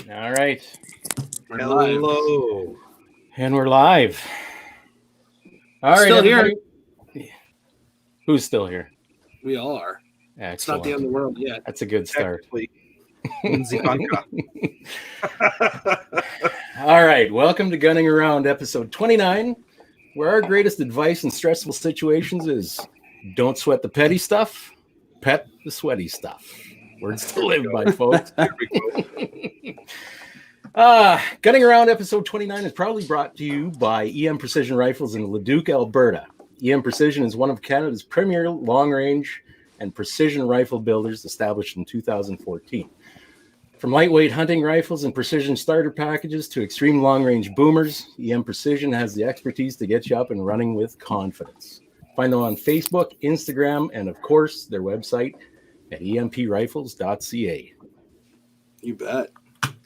All right. Hello. And we're live. All right. Still here. Who's still here? We all are. Excellent. It's not the end of the world yet. That's a good start. All right. Welcome to Gunning Around, episode 29, where our greatest advice in stressful situations is don't sweat the petty stuff, pet the sweaty stuff. Words to live by, folks. Here we go. Gunning Around episode 29 is proudly brought to you by EM Precision Rifles in Leduc, Alberta. EM Precision is one of Canada's premier long-range and precision rifle builders, established in 2014. From lightweight hunting rifles and precision starter packages to extreme long-range boomers, EM Precision has the expertise to get you up and running with confidence. Find them on Facebook, Instagram, and of course, their website at emprifles.ca. You bet.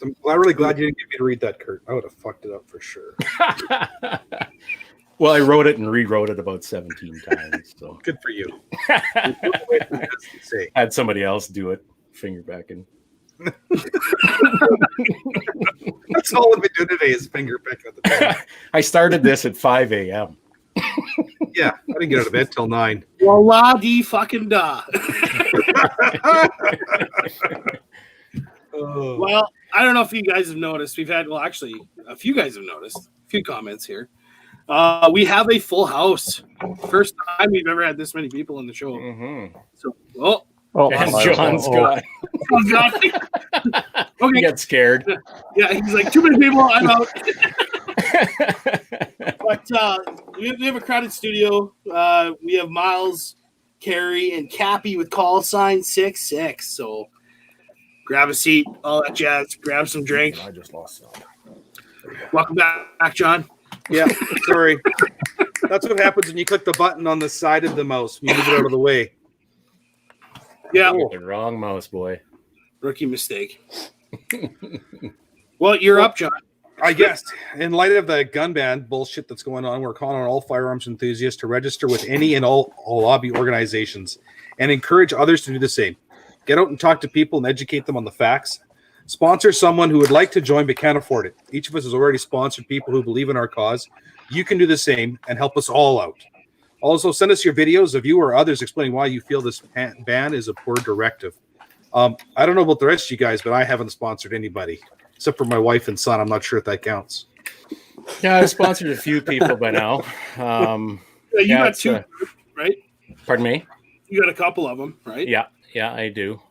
I'm really glad you didn't get me to read that, Kurt. I would have fucked it up for sure. Well, I wrote it and rewrote it about 17 times. So Good for you. had somebody else do it, finger back in. That's all I've been doing today is finger picking at the time. I started this at 5 a.m. Yeah, I didn't get out of bed till 9. Well, la di fucking da. Well, I don't know if you guys have noticed. We've had, well, actually, a few guys have noticed. A few comments here. We have a full house. First time we've ever had this many people on the show. Mm-hmm. So, And John's gone. Okay. He got scared. Yeah, he's like, too many people, I'm out. But we have a crowded studio. We have Miles, Carrie, and Cappy with Callsign 66. So grab a seat, all that jazz. Grab some drink. I just lost some. Welcome back, John. Yeah, sorry. That's what happens when you click the button on the side of the mouse. You move it out of the way. Yeah, The wrong mouse, boy. rookie mistake. Well, you're up, John. I guess in light of the gun ban bullshit that's going on, we're calling on all firearms enthusiasts to register with any and all lobby organizations and encourage others to do the same. Get out and talk to people and educate them on the facts. Sponsor someone who would like to join but can't afford it. Each of us has already sponsored people who believe in our cause. You can do the same and help us all out. Also, send us your videos of you or others explaining why you feel this ban is a poor directive. I don't know about the rest of you guys, but I haven't sponsored anybody except for my wife and son. I'm not sure if that counts. Yeah, I've sponsored a few people by now. You got two, right? Pardon me? You got a couple of them, right? Yeah, I do.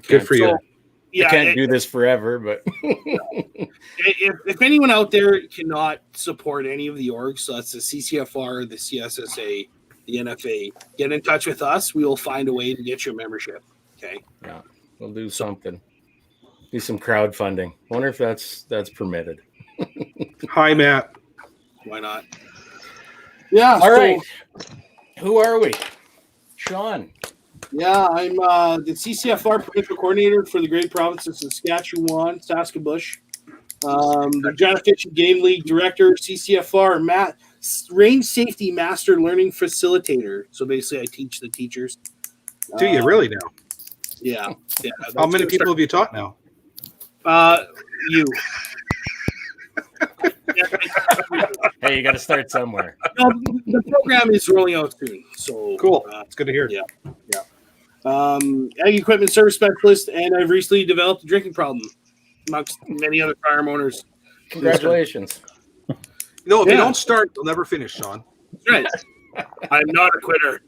Good for you. Yeah, I can't do this forever, but if anyone out there cannot support any of the orgs, so that's the CCFR, the CSSA, the NFA, get in touch with us. We will find a way to get you a membership. Okay. yeah, we'll do something. Do some crowdfunding. Wonder if that's permitted. Hi, Matt. Why not? Yeah. All right. Who are we? Sean. Yeah, I'm the CCFR provincial coordinator for the Great Province of Saskatchewan, Saskabush. The Regina Fish and Game League director, CCFR, Range Safety Master Learning Facilitator. So basically, I teach the teachers. Do you really now? Yeah. How many people have you taught now? You. Hey, you got to start somewhere. No, the program is rolling out soon. So Cool. It's good to hear. Yeah. Ag equipment service specialist, and I've recently developed a drinking problem amongst many other firearm owners. Congratulations. If you don't start, you'll never finish, Sean. Right. I'm not a quitter.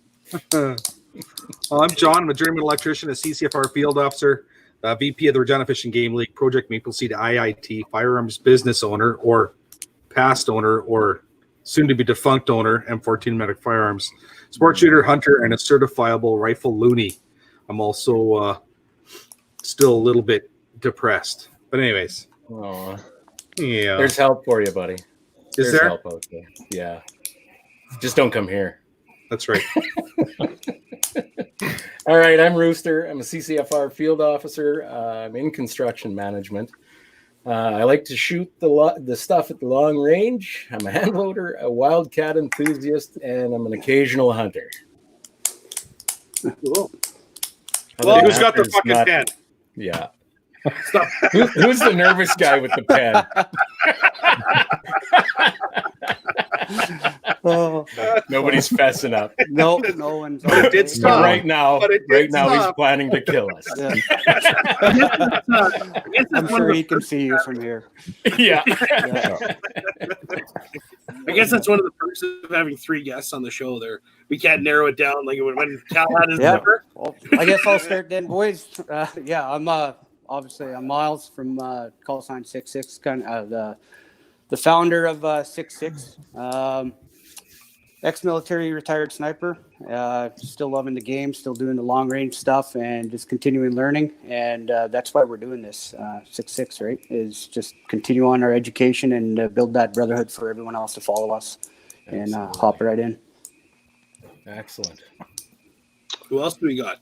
I'm John. I'm a journeyman electrician, a CCFR field officer, VP of the Regina Fish and Game League, Project Maple Seed IIT, firearms business owner or past owner or soon-to-be defunct owner, M14 Medic Firearms, sports shooter, hunter, and a certifiable rifle loony. I'm also still a little bit depressed. But anyways. Oh, Yeah. there's help for you, buddy. Is There's there? help out there. Yeah. Just don't come here. That's right. All right, I'm Rooster. I'm a CCFR field officer. I'm in construction management. I like to shoot the stuff at the long range. I'm a hand loader, a wildcat enthusiast, and I'm an occasional hunter. Cool. Well, who's got the fucking pen? Yeah. Stop. Who's the nervous guy with the pen? Oh, Nobody's fessing up. no one's. But it did okay. stop. But right now, But it did he's stop. planning to kill us. Yeah. I guess I'm that's one sure of he the can see you from here. Yeah. Yeah. I guess that's one of the perks of having 3 guests on the show. There, we can't narrow it down like when Cal had his Yeah. number. Well, I guess I'll start then, boys. Yeah, I'm obviously I'm Miles from Callsign 66, kind of the founder of 66. Ex-military retired sniper. Still loving the game, still doing the long range stuff, and just continuing learning. And that's why we're doing this. 66, right? Is just continue on our education and build that brotherhood for everyone else to follow us, and hop right in. Excellent. Who else do we got?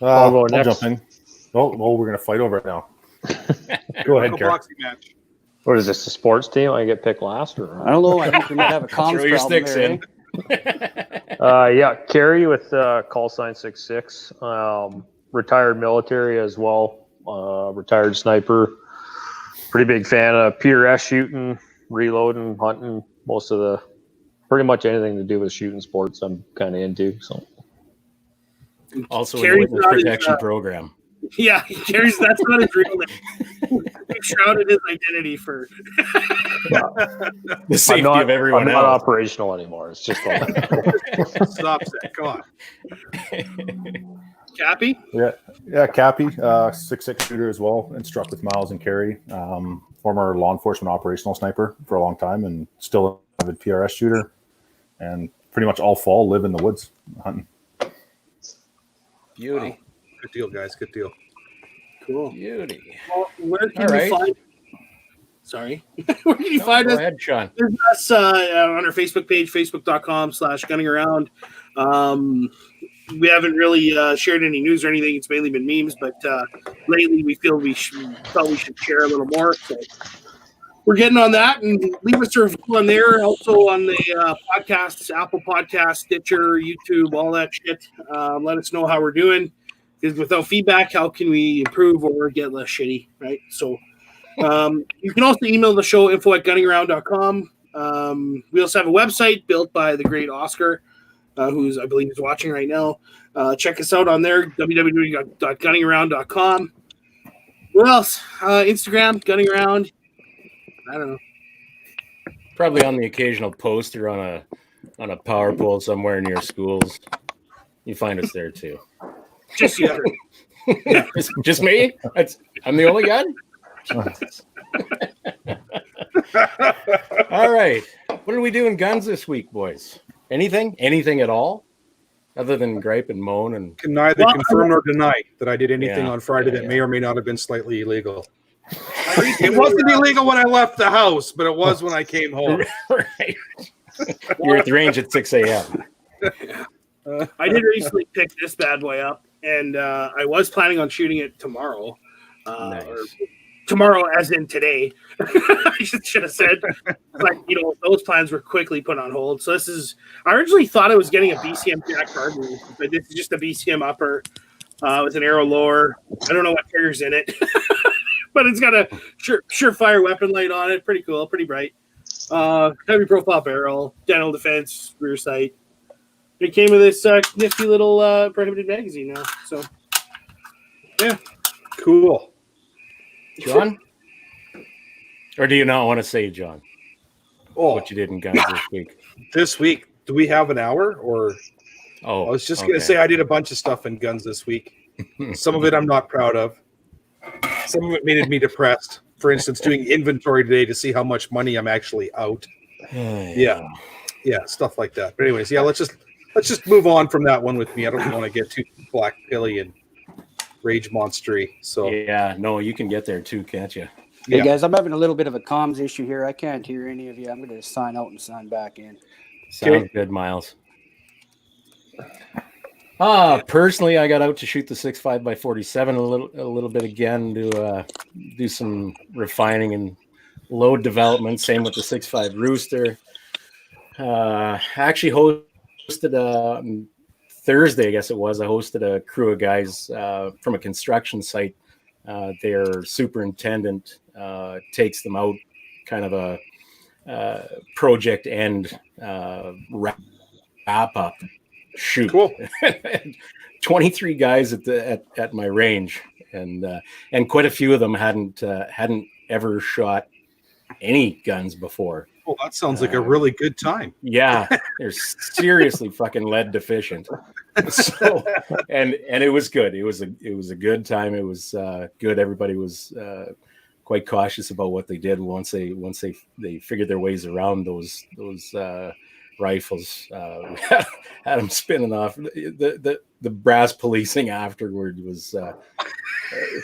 I'll go I'll next. jump in. Oh, we're gonna fight over it now. Go ahead, A Kerr. boxing match. What is this, a sports team? I get picked last, or? I don't know. I think we might have a comms Throw your problem sticks there, in. eh? Yeah, Kerry with Callsign 66, retired military as well, retired sniper. Pretty big fan of PRS shooting, reloading, hunting. Pretty much anything to do with shooting sports, I'm kind of into. So Also, in the Carrie's witness not his, protection program. Yeah, Carrie's that's not his real name. We've shrouded his identity for. The safety of everyone I'm not else. operational anymore. It's just all Stop that. Come on. Cappy. Yeah, Cappy, 6'6" shooter as well, instruct with Miles and Kerry. Former law enforcement operational sniper for a long time, and still a avid PRS shooter. And pretty much all fall live in the woods hunting. Beauty. Wow. Good deal, guys. Good deal. Cool. Beauty. Well, where can All you right. find? Sorry, where can you find Go us? ahead, Sean. There's us on our Facebook page, facebook.com/gunningaround. We haven't really shared any news or anything. It's mainly been memes, but lately we felt we should share a little more. So we're getting on that, and leave us a review on there. Also on the podcasts, Apple Podcasts, Stitcher, YouTube, all that shit. Let us know how we're doing. Because without feedback, how can we improve or get less shitty, right? So you can also email the show info@gunningaround.com. We also have a website built by the great Oscar, who's I believe is watching right now. Check us out on there, www.gunningaround.com. What else? Instagram, Gunning Around. I don't know. Probably on the occasional poster on a power pole somewhere near schools. You find us there too. Just you. Just me? I'm the only guy? All right. What are we doing guns this week, boys? Anything? Anything at all? Other than gripe and moan and Can neither confirm nor deny that I did anything Yeah, on Friday yeah, that may or may not have been slightly illegal. I It wasn't illegal when I left the house, but it was when I came home. right. You're at the range at 6 a.m. did recently pick this bad boy up, and I was planning on shooting it tomorrow. Nice. Or tomorrow, as in today. I should have said, but those plans were quickly put on hold. So this is. I originally thought I was getting a BCM Jack Gardner, but this is just a BCM upper with an arrow lower. I don't know what triggers in it, but it's got a surefire weapon light on it. Pretty cool, pretty bright. Heavy profile barrel, dental defense, rear sight. It came with this nifty little prohibited magazine now. So yeah, Cool. John? Or do you not want to say, John, Oh, what you did in guns this week? this week, do we have an hour? Or Oh, I was just going to say I did a bunch of stuff in guns this week. Some of it I'm not proud of. Some of it made me depressed. For instance, doing inventory today to see how much money I'm actually out. Yeah, stuff like that. But anyways, let's just move on from that one with me. I don't want to get too black pilly and rage monstery. So Yeah, no, you can get there too, can't you? Hey Yeah. guys, I'm having a little bit of a comms issue here. I can't hear any of you. I'm going to sign out and sign back in. Sounds good, Miles. Personally, I got out to shoot the 6.5 by 47 a little bit again to do some refining and load development. Same with the 6.5 Rooster. Actually hosted Thursday, I guess it was. I hosted a crew of guys from a construction site their superintendent takes them out, kind of a project end wrap up shoot. Cool. 23 guys at my range, and quite a few of them hadn't ever shot any guns before. Oh, that sounds like a really good time. Yeah, they're seriously fucking lead deficient. So, and it was good. It was a good time. It was good. Everybody was quite cautious about what they did once they figured their ways around those rifles. We had them spinning off. The brass policing afterward was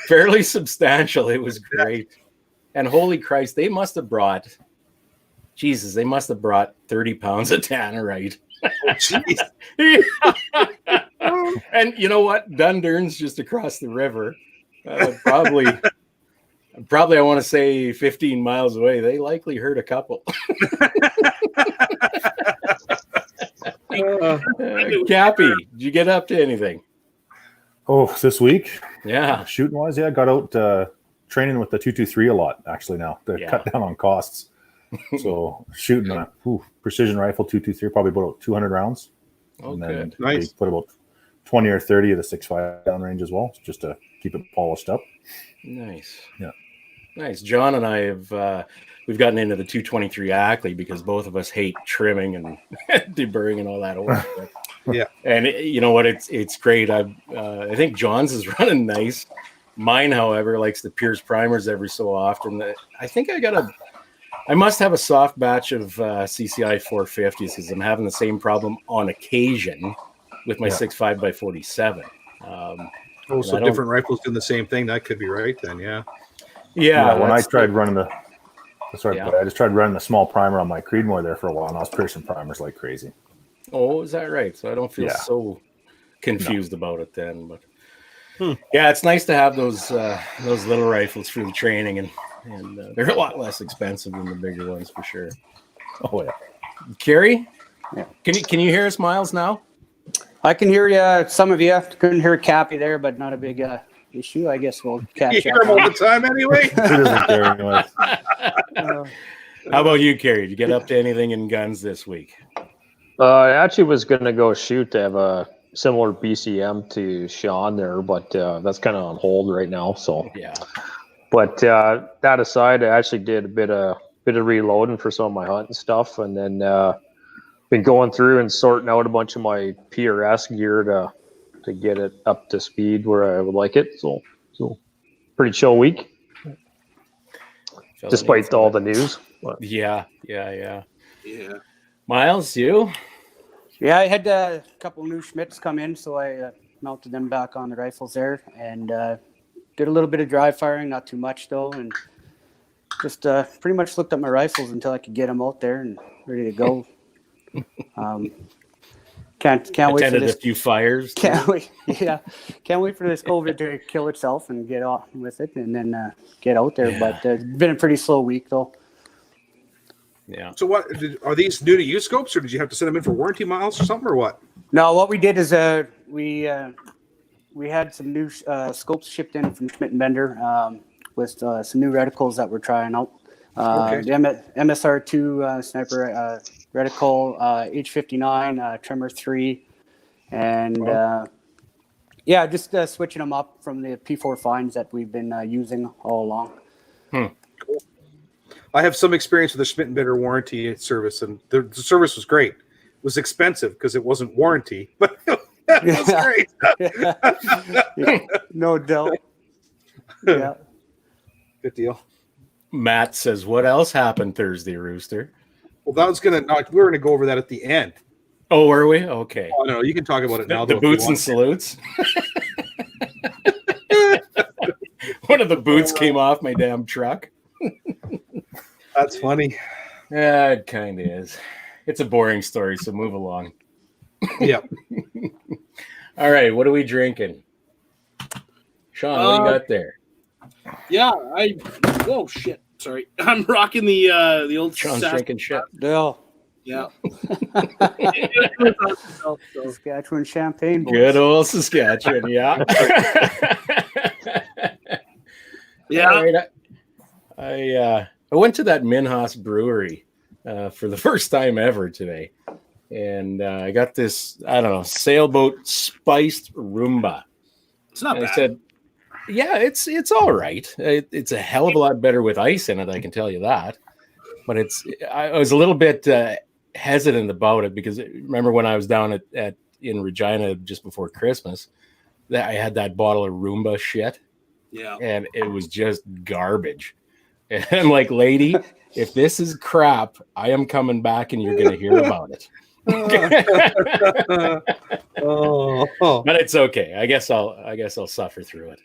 fairly substantial. It was great. And holy Christ, they must have brought 30 pounds of tannerite. Oh, jeez. And you know what? Dundurn's just across the river. Probably I want to say 15 miles away. They likely heard a couple. Cappy, did you get up to anything? Oh, this week? Yeah. Shooting wise, yeah, got out training with the 223 a lot actually now to cut down on costs. So shooting a precision rifle 223, probably about 200 rounds. Oh, and good. then nice. Put about 20 or 30 of the 6.5 downrange as well, just to keep it polished up. Nice. Yeah. Nice. John and I have we've gotten into the 223 Ackley because both of us hate trimming and deburring and all that old stuff. Yeah. And you know what? It's great. I think John's is running nice. Mine, however, likes the Pierce primers every so often. I think I must have a soft batch of CCI 450s because I'm having the same problem on occasion with my 6.5x47. So different rifles doing the same thing. That could be right then, yeah. Yeah. When I tried running I just tried running the small primer on my Creedmoor there for a while, and I was piercing primers like crazy. Oh, is that right? So I don't feel so confused about it then. But yeah, it's nice to have those little rifles for the training, and they're a lot less expensive than the bigger ones for sure. Oh yeah. Carrie, can you hear us, Miles? Now I can hear you. Some of you couldn't hear Cappy there, but not a big issue. I guess we'll catch you hear him all the time anyway. Who doesn't care anyway? How about you, Carrie? Did you get up to anything in guns this week? I actually was going to go shoot to have a similar BCM to Sean there, but that's kind of on hold right now. So yeah. But that aside, I actually did a bit of reloading for some of my hunting stuff, and then been going through and sorting out a bunch of my PRS gear to get it up to speed where I would like it. So pretty chill week, despite all the news. But. Yeah. Miles, you? Yeah, I had a couple new Schmitts come in, so I mounted them back on the rifles there, and did a little bit of dry firing, not too much though, and just pretty much looked at my rifles until I could get them out there and ready to go. Can't wait for this. A few fires. Can't wait for this COVID to kill itself and get on with it, and then get out there. Yeah. But it's been a pretty slow week though. Yeah. So what are these new to you scopes, or did you have to send them in for warranty, Miles, or something, or what? No, what we did is we had some new scopes shipped in from Schmidt and Bender with some new reticles that we're trying out. The MSR2 sniper reticle, H59 trimmer 3, and just switching them up from the P4 fines that we've been using all along. Cool. I have some experience with the Schmidt and Bender warranty service, and the service was great. It was expensive because it wasn't warranty, but it was great. No doubt. Yeah. Good deal. Matt says, "What else happened Thursday, Rooster?" Well, that was we were gonna go over that at the end. Oh, were we? Okay. Oh no, you can talk about it now. The boots and salutes. One of the boots came off my damn truck. That's funny. Yeah, it kind of is. It's a boring story, so move along. Yeah. All right, what are we drinking? Sean, what do you got there? Yeah, oh shit. Sorry. I'm rocking the old Sean's drinking shit. Yeah. Saskatchewan champagne. Boys. Good old Saskatchewan, yeah. Yeah. All right, I went to that Minhas brewery for the first time ever today, and I got this, I don't know, sailboat spiced Roomba. It's not And I bad. said, yeah, it's all right. It's a hell of a lot better with ice in it, I can tell you that. But I was a little bit hesitant about it because remember when I was down in Regina just before Christmas, that I had that bottle of Roomba shit, Yeah. and it was just garbage. And I'm like, lady, if this is crap, I am coming back, and you're going to hear about it. But it's okay. I guess I'll suffer through it.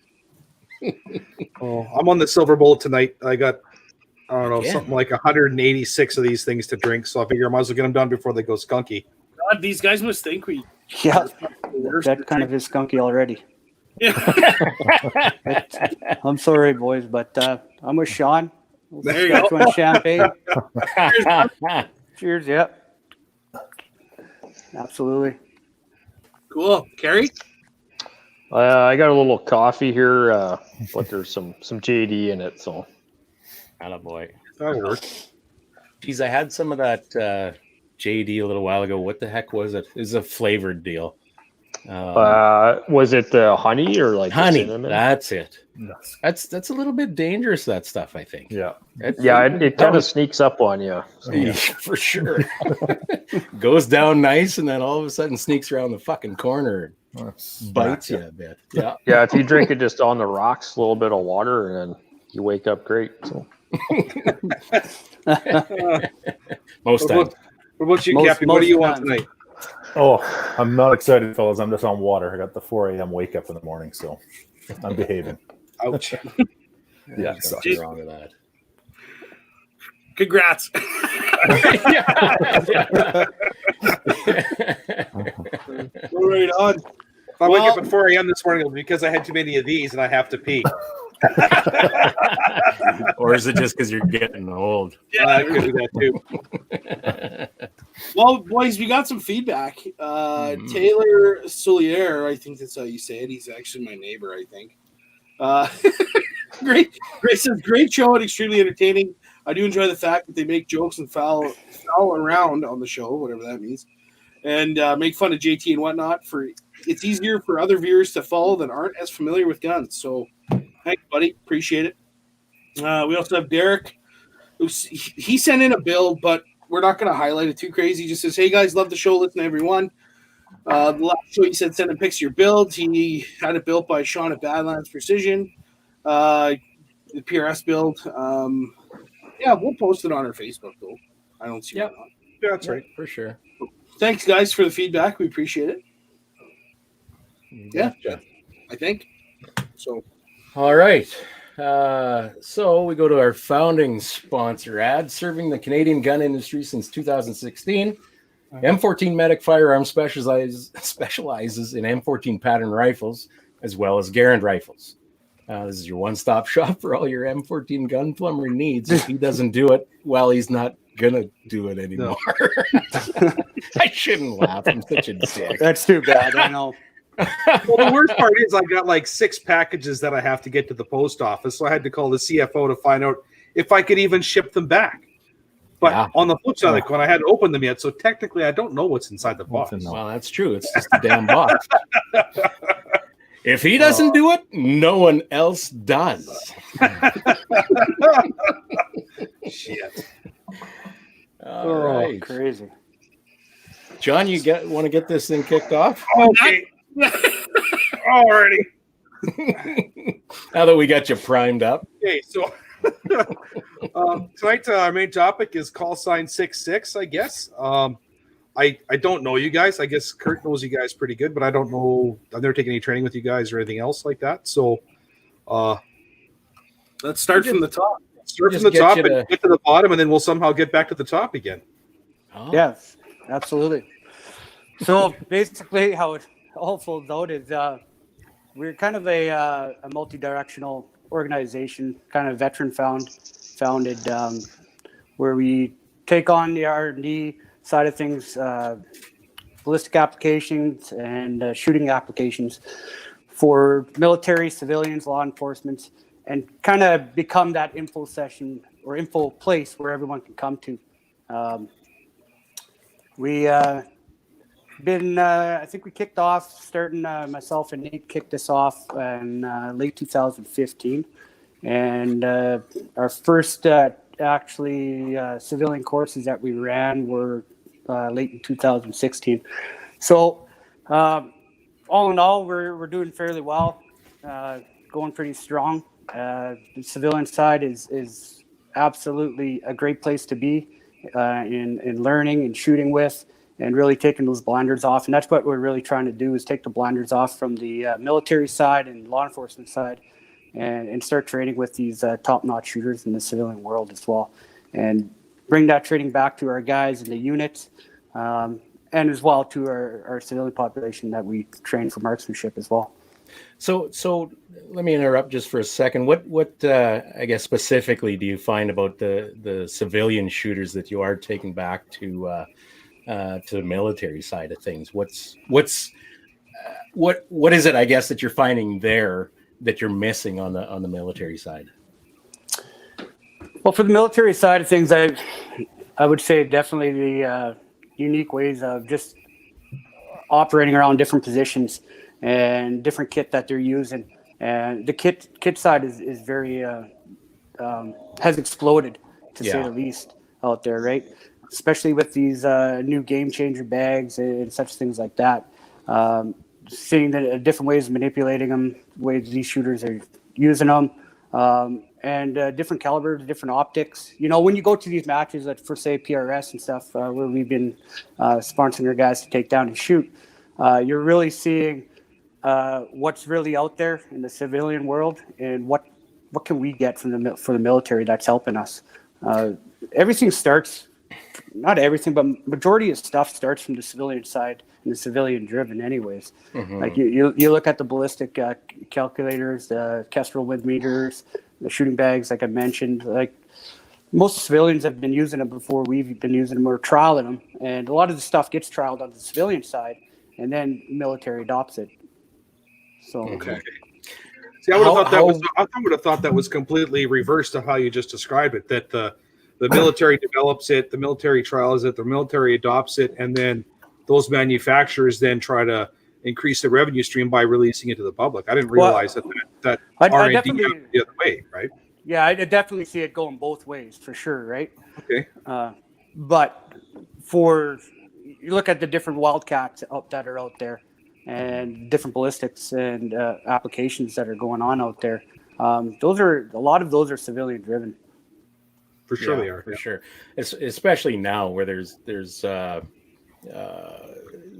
I'm on the silver bullet tonight. I got, I don't know, Again. something like 186 of these things to drink. So I figure I might as well get them done before they go skunky. God, these guys must think we. Yeah, the worst. that kind of is skunky already. Yeah. I'm sorry, boys, but I'm with Sean. There you go. One champagne. Cheers. Yep. Absolutely. Cool. Carrie? I got a little coffee here, but there's some JD in it. So, Attaboy. That'll work. Geez, I had some of that JD a little while ago. What the heck was it? It was a flavored deal. was it honey or like the Honey. cinnamon? That's it. Yes. That's a little bit dangerous, that stuff, I think. Yeah. Yeah, it kind of sneaks up on you. So. Yeah, for sure. Goes down nice, and then all of a sudden sneaks around the fucking corner and bites you a bit. Yeah. Yeah, if you drink it just on the rocks, a little bit of water, and then you wake up great. So. Most times. What about you, Most- Cappy? What do most you want times. tonight? Oh, I'm not excited, fellas. I'm just on water. I got the 4 a.m. wake up in the morning, so I'm behaving. Ouch. Yeah, There's so. nothing wrong with that. Congrats. All right, on. If I wake up Well- at 4 a.m. this morning, it'll be because I had too many of these and I have to pee. Or is it just because you're getting old? I could do that too. Well, boys, we got some feedback. Taylor Solier, I think that's how you say it. He's actually my neighbor, I think. Great says, great show and extremely entertaining. I do enjoy the fact that they make jokes and foul around on the show, whatever that means, and make fun of JT and whatnot. It's easier for other viewers to follow that aren't as familiar with guns. So, thanks, buddy. Appreciate it. We also have Derek. He sent in a build, but we're not going to highlight it too crazy. He just says, hey, guys, love the show. Listen to everyone. The last show he said, send him pics of your builds. He had it built by Sean at Badlands Precision. The PRS build. Yeah, we'll post it on our Facebook, though. I don't see why not. Yeah, that's right. For sure. Thanks, guys, for the feedback. We appreciate it. Yeah, Gotcha. I think. So, All right. So we go to our founding sponsor ad, serving the Canadian gun industry since 2016. M14 Medic Firearms specializes in M14 pattern rifles as well as Garand rifles. This is your one-stop shop for all your M14 gun plumber needs. If he doesn't do it, well, he's not gonna do it anymore. I shouldn't laugh. I'm such a dick. That's too bad. I know. Well, the worst part is I got like 6 packages that I have to get to the post office, so I had to call the CFO to find out if I could even ship them back. But Yeah. on the flip side of the coin, I hadn't opened them yet, so technically I don't know what's inside the box. Well, that's true. It's just a damn box. If he doesn't do it, no one else does. Shit. All right. Crazy. John, you want to get this thing kicked off? Okay. Alrighty. Now that we got you primed up. Okay, so tonight our main topic is Callsign 66, I guess. I don't know you guys. I guess Kurt knows you guys pretty good, but I don't know. I've never taken any training with you guys or anything else like that. So let's start from the top. start Just from the get top you and get to the bottom, and then we'll somehow get back to the top again. Oh. Yeah, absolutely. So basically, how it all folds out is we're kind of a multi-directional organization, kind of veteran founded, where we take on the R&D side of things, ballistic applications and shooting applications for military, civilians, law enforcement, and kind of become that info session or info place where everyone can come to. We I think we kicked off starting, myself and Nate kicked this off in late 2015. And our first civilian courses that we ran were late in 2016. So all in all, we're doing fairly well, going pretty strong. The civilian side is absolutely a great place to be in learning and shooting with, and really taking those blinders off. And that's what we're really trying to do, is take the blinders off from the military side and law enforcement side, and start training with these top-notch shooters in the civilian world as well, and bring that training back to our guys in the units, and as well to our civilian population that we train for marksmanship as well. So let me interrupt just for a second. What I guess specifically do you find about the civilian shooters that you are taking back to the military side of things? What is it, I guess, that you're finding there that you're missing on the military side? Well, for the military side of things, I would say definitely the unique ways of just operating around different positions and different kit that they're using. And the kit side is very has exploded, to say the least, out there, right? Especially with these new game changer bags and such things like that. Seeing the different ways of manipulating them, ways these shooters are using them, and different calibers, different optics. You know, when you go to these matches, like for say PRS and stuff, where we've been sponsoring our guys to take down and shoot, you're really seeing what's really out there in the civilian world, and what can we get for the military that's helping us. Everything starts, not everything, but majority of stuff starts from the civilian side and the civilian driven anyways. Mm-hmm. Like you look at the ballistic calculators, the Kestrel wind meters, the shooting bags, like I mentioned, like most civilians have been using them before we've been using them or trialing them. And a lot of the stuff gets trialed on the civilian side, and then military adopts it. So, okay. See, I would have thought that was completely reversed to how you just described it, that the military develops it, the military trials it, the military adopts it, and then those manufacturers then try to increase the revenue stream by releasing it to the public. I didn't realize that R&D went the other way, right? Yeah, I definitely see it going both ways for sure, right? Okay. But you look at the different wildcats that are out there, and different ballistics and applications that are going on out there. A lot of those are civilian driven. For sure they are. For sure. Especially now where there's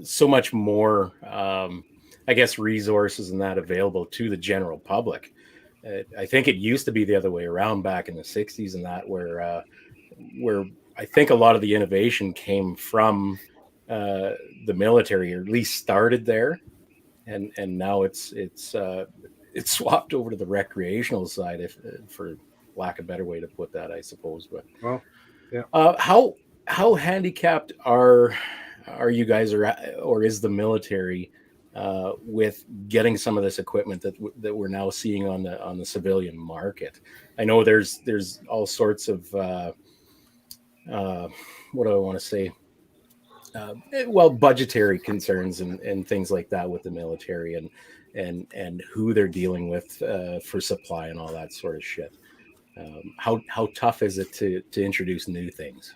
so much more, I guess, resources and that available to the general public. I think it used to be the other way around back in the 60s and that where I think a lot of the innovation came from the military, or at least started there, and now it's swapped over to the recreational side, if for lack of a better way to put that, I suppose. But well, yeah. How handicapped are you guys, or is the military with getting some of this equipment that we're now seeing on the civilian market? I know there's all sorts of what do I want to say? Budgetary concerns and things like that with the military, and who they're dealing with for supply and all that sort of shit. How tough is it to introduce new things?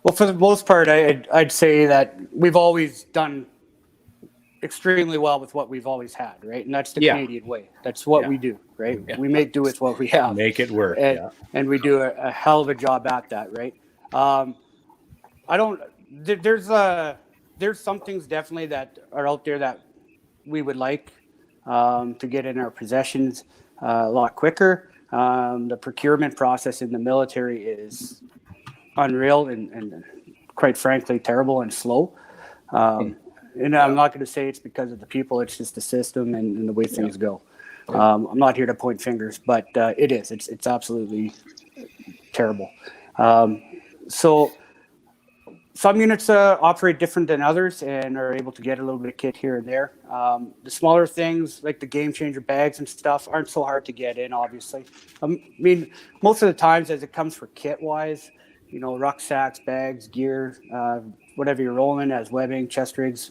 Well, for the most part, I'd say that we've always done extremely well with what we've always had, right? And that's the Canadian way. That's what we do, right? Yeah. We make do with what we have. Make it work. And we do a hell of a job at that, right? There's some things definitely that are out there that we would like to get in our possessions a lot quicker. The procurement process in the military is unreal and quite frankly terrible and slow. And I'm not going to say it's because of the people, it's just the system and the way things go. I'm not here to point fingers, but it is. It's absolutely terrible. So Some units operate different than others and are able to get a little bit of kit here and there. The smaller things like the game changer bags and stuff aren't so hard to get in, obviously. I mean, most of the times as it comes for kit wise, you know, rucksacks, bags, gear, whatever you're rolling as webbing, chest rigs,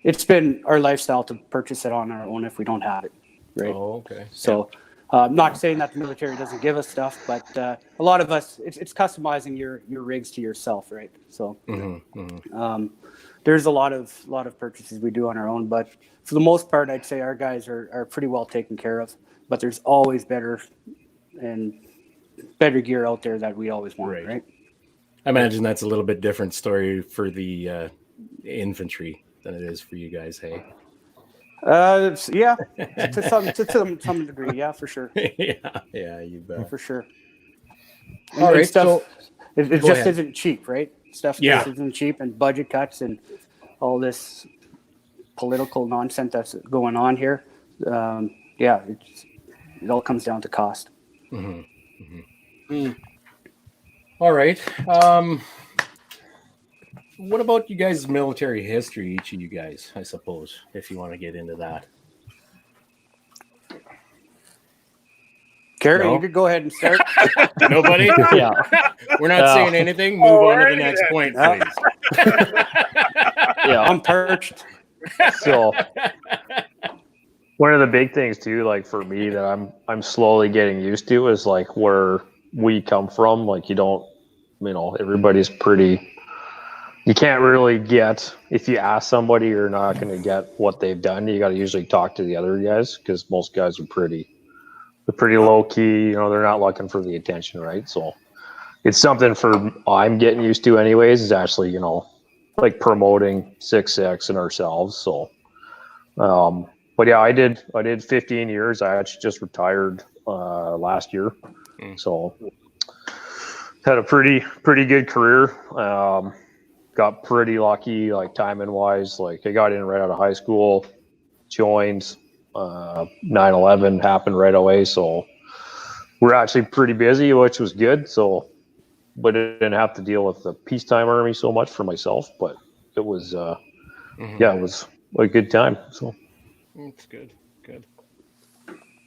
it's been our lifestyle to purchase it on our own if we don't have it, right? Oh, okay. So not saying that the military doesn't give us stuff, but a lot of us, it's customizing your rigs to yourself, right? So there's a lot of purchases we do on our own, but for the most part, I'd say our guys are pretty well taken care of. But there's always better gear out there that we always want, right? I imagine that's a little bit different story for the infantry than it is for you guys, hey? Yeah, to some degree, yeah, for sure. yeah, you bet. For sure. All right, stuff, it go just ahead. isn't cheap, right? Stuff Yeah. just isn't cheap, and budget cuts and all this political nonsense that's going on here. Yeah, it all comes down to cost. All right. What about you guys' military history, each of you guys, I suppose, if you want to get into that? Carrie, No? you could go ahead and start. Nobody? Yeah. We're not saying anything. Move on to the next point, Yeah. please. Yeah. I'm perched. So one of the big things too, like for me that I'm slowly getting used to is like where we come from. Like you don't, you know, everybody's pretty, you can't really get, if you ask somebody, you're not going to get what they've done. You got to usually talk to the other guys because most guys are pretty low key. You know, they're not looking for the attention, right? So it's something I'm getting used to anyways, is actually, you know, like promoting 6.6 and ourselves. So, but yeah, I did 15 years. I actually just retired last year. So had a pretty good career. Got pretty lucky, like timing wise. Like I got in right out of high school, joined. 9/11 happened right away, so we're actually pretty busy, which was good. So, but I didn't have to deal with the peacetime army so much for myself. But it was, yeah, it was a good time. So It's good. Good.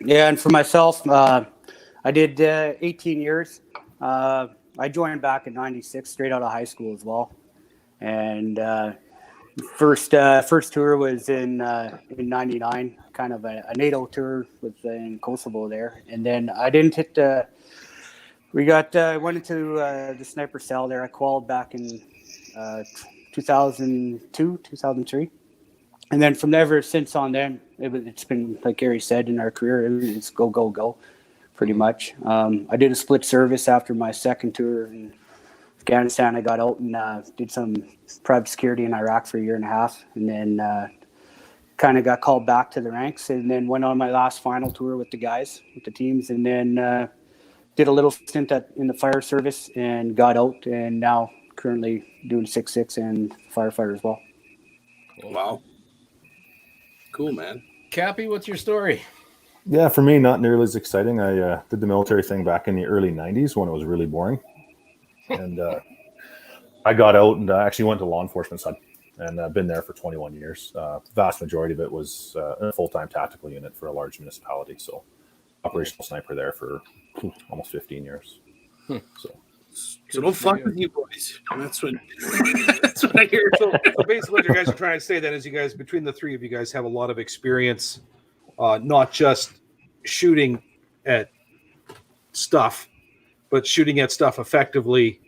Yeah, and for myself, I did 18 years. I joined back in '96, straight out of high school as well. And first tour was in '99, kind of a NATO tour in Kosovo there. And then I didn't hit went into the sniper cell there. I qualified back in 2002, 2003. And then from there, since on then, it's been, like Gary said, in our career, it's go, pretty much. I did a split service after my second tour in Afghanistan. I got out and did some private security in Iraq for a year and a half. And then kind of got called back to the ranks and then went on my last final tour with the guys, with the teams. And then did a little stint in the fire service and got out. And now currently doing 6.6 and firefighter as well. Wow. Cool, man. Cappy, what's your story? Yeah, for me, not nearly as exciting. I did the military thing back in the early 90s when it was really boring. And I got out and actually went to law enforcement side and I've been there for 21 years. Vast majority of it was a full-time tactical unit for a large municipality. So operational sniper there for almost 15 years. So don't fuck with you boys. That's what I hear. So basically, what you guys are trying to say then is you guys, between the three of you guys, have a lot of experience, not just shooting at stuff, but shooting at stuff effectively,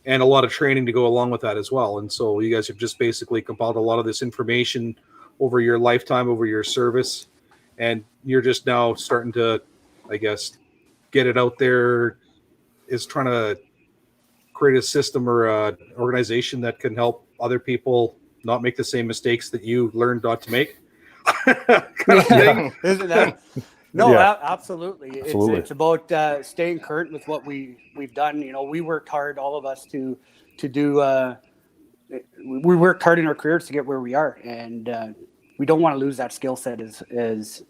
and a lot of training to go along with that as well. And so you guys have just basically compiled a lot of this information over your lifetime, over your service, and you're just now starting to, I guess, get it out there, is trying to create a system or an organization that can help other people not make the same mistakes that you learned not to make. Kind of thing. Isn't that? No, Yeah. absolutely. Absolutely. It's about staying current with what we've done. You know, we worked hard, all of us, to do. We worked hard in our careers to get where we are, and we don't want to lose that skill set as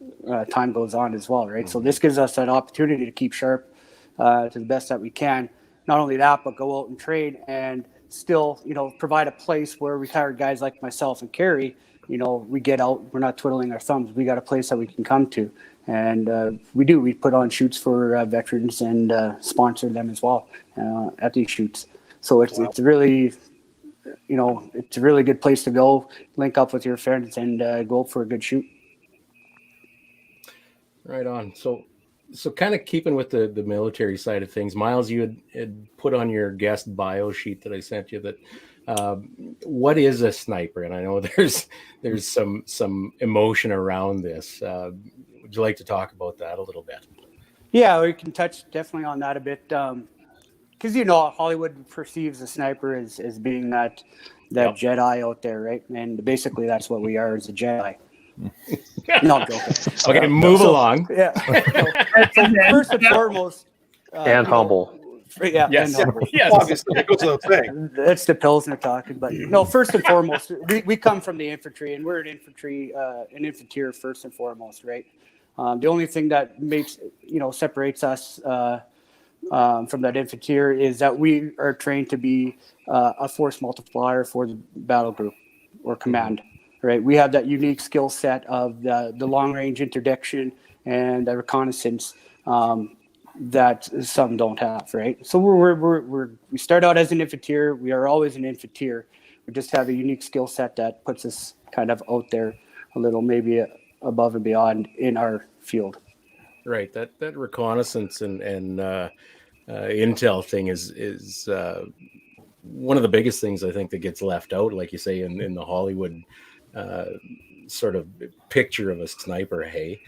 time goes on as well, right? So this gives us an opportunity to keep sharp to the best that we can. Not only that, but go out and trade and still, provide a place where retired guys like myself and Carrie, we get out, we're not twiddling our thumbs. We got a place that we can come to. And we do. We put on shoots for veterans and sponsor them as well at these shoots. So it's really, it's a really good place to go, link up with your friends, and go for a good shoot. Right on. So kind of keeping with the military side of things, Miles, you had put on your guest bio sheet that I sent you that what is a sniper? And I know there's some emotion around this. Would you like to talk about that a little bit? Yeah, we can touch definitely on that a bit. Because, Hollywood perceives a sniper as being that Yep. Jedi out there, right? And basically that's what we are, as a Jedi. No, I'm joking. Okay, move along. Yeah. So first and foremost. And humble. Yeah. Yes. And humble. Yes. Obviously, it goes without saying. That's the Pilsner talking, but no. First and foremost, we come from the infantry, and we're an infantier first and foremost, right? The only thing that makes separates us from that infantier is that we are trained to be a force multiplier for the battle group or command. Right, we have that unique skill set of the long range interdiction and the reconnaissance that some don't have. Right, so we start out as an infantier. We are always an infantier. We just have a unique skill set that puts us kind of out there a little, maybe above and beyond in our field. Right, that reconnaissance and intel thing is one of the biggest things I think that gets left out, like you say, in the Hollywood sort of picture of a sniper. Hey,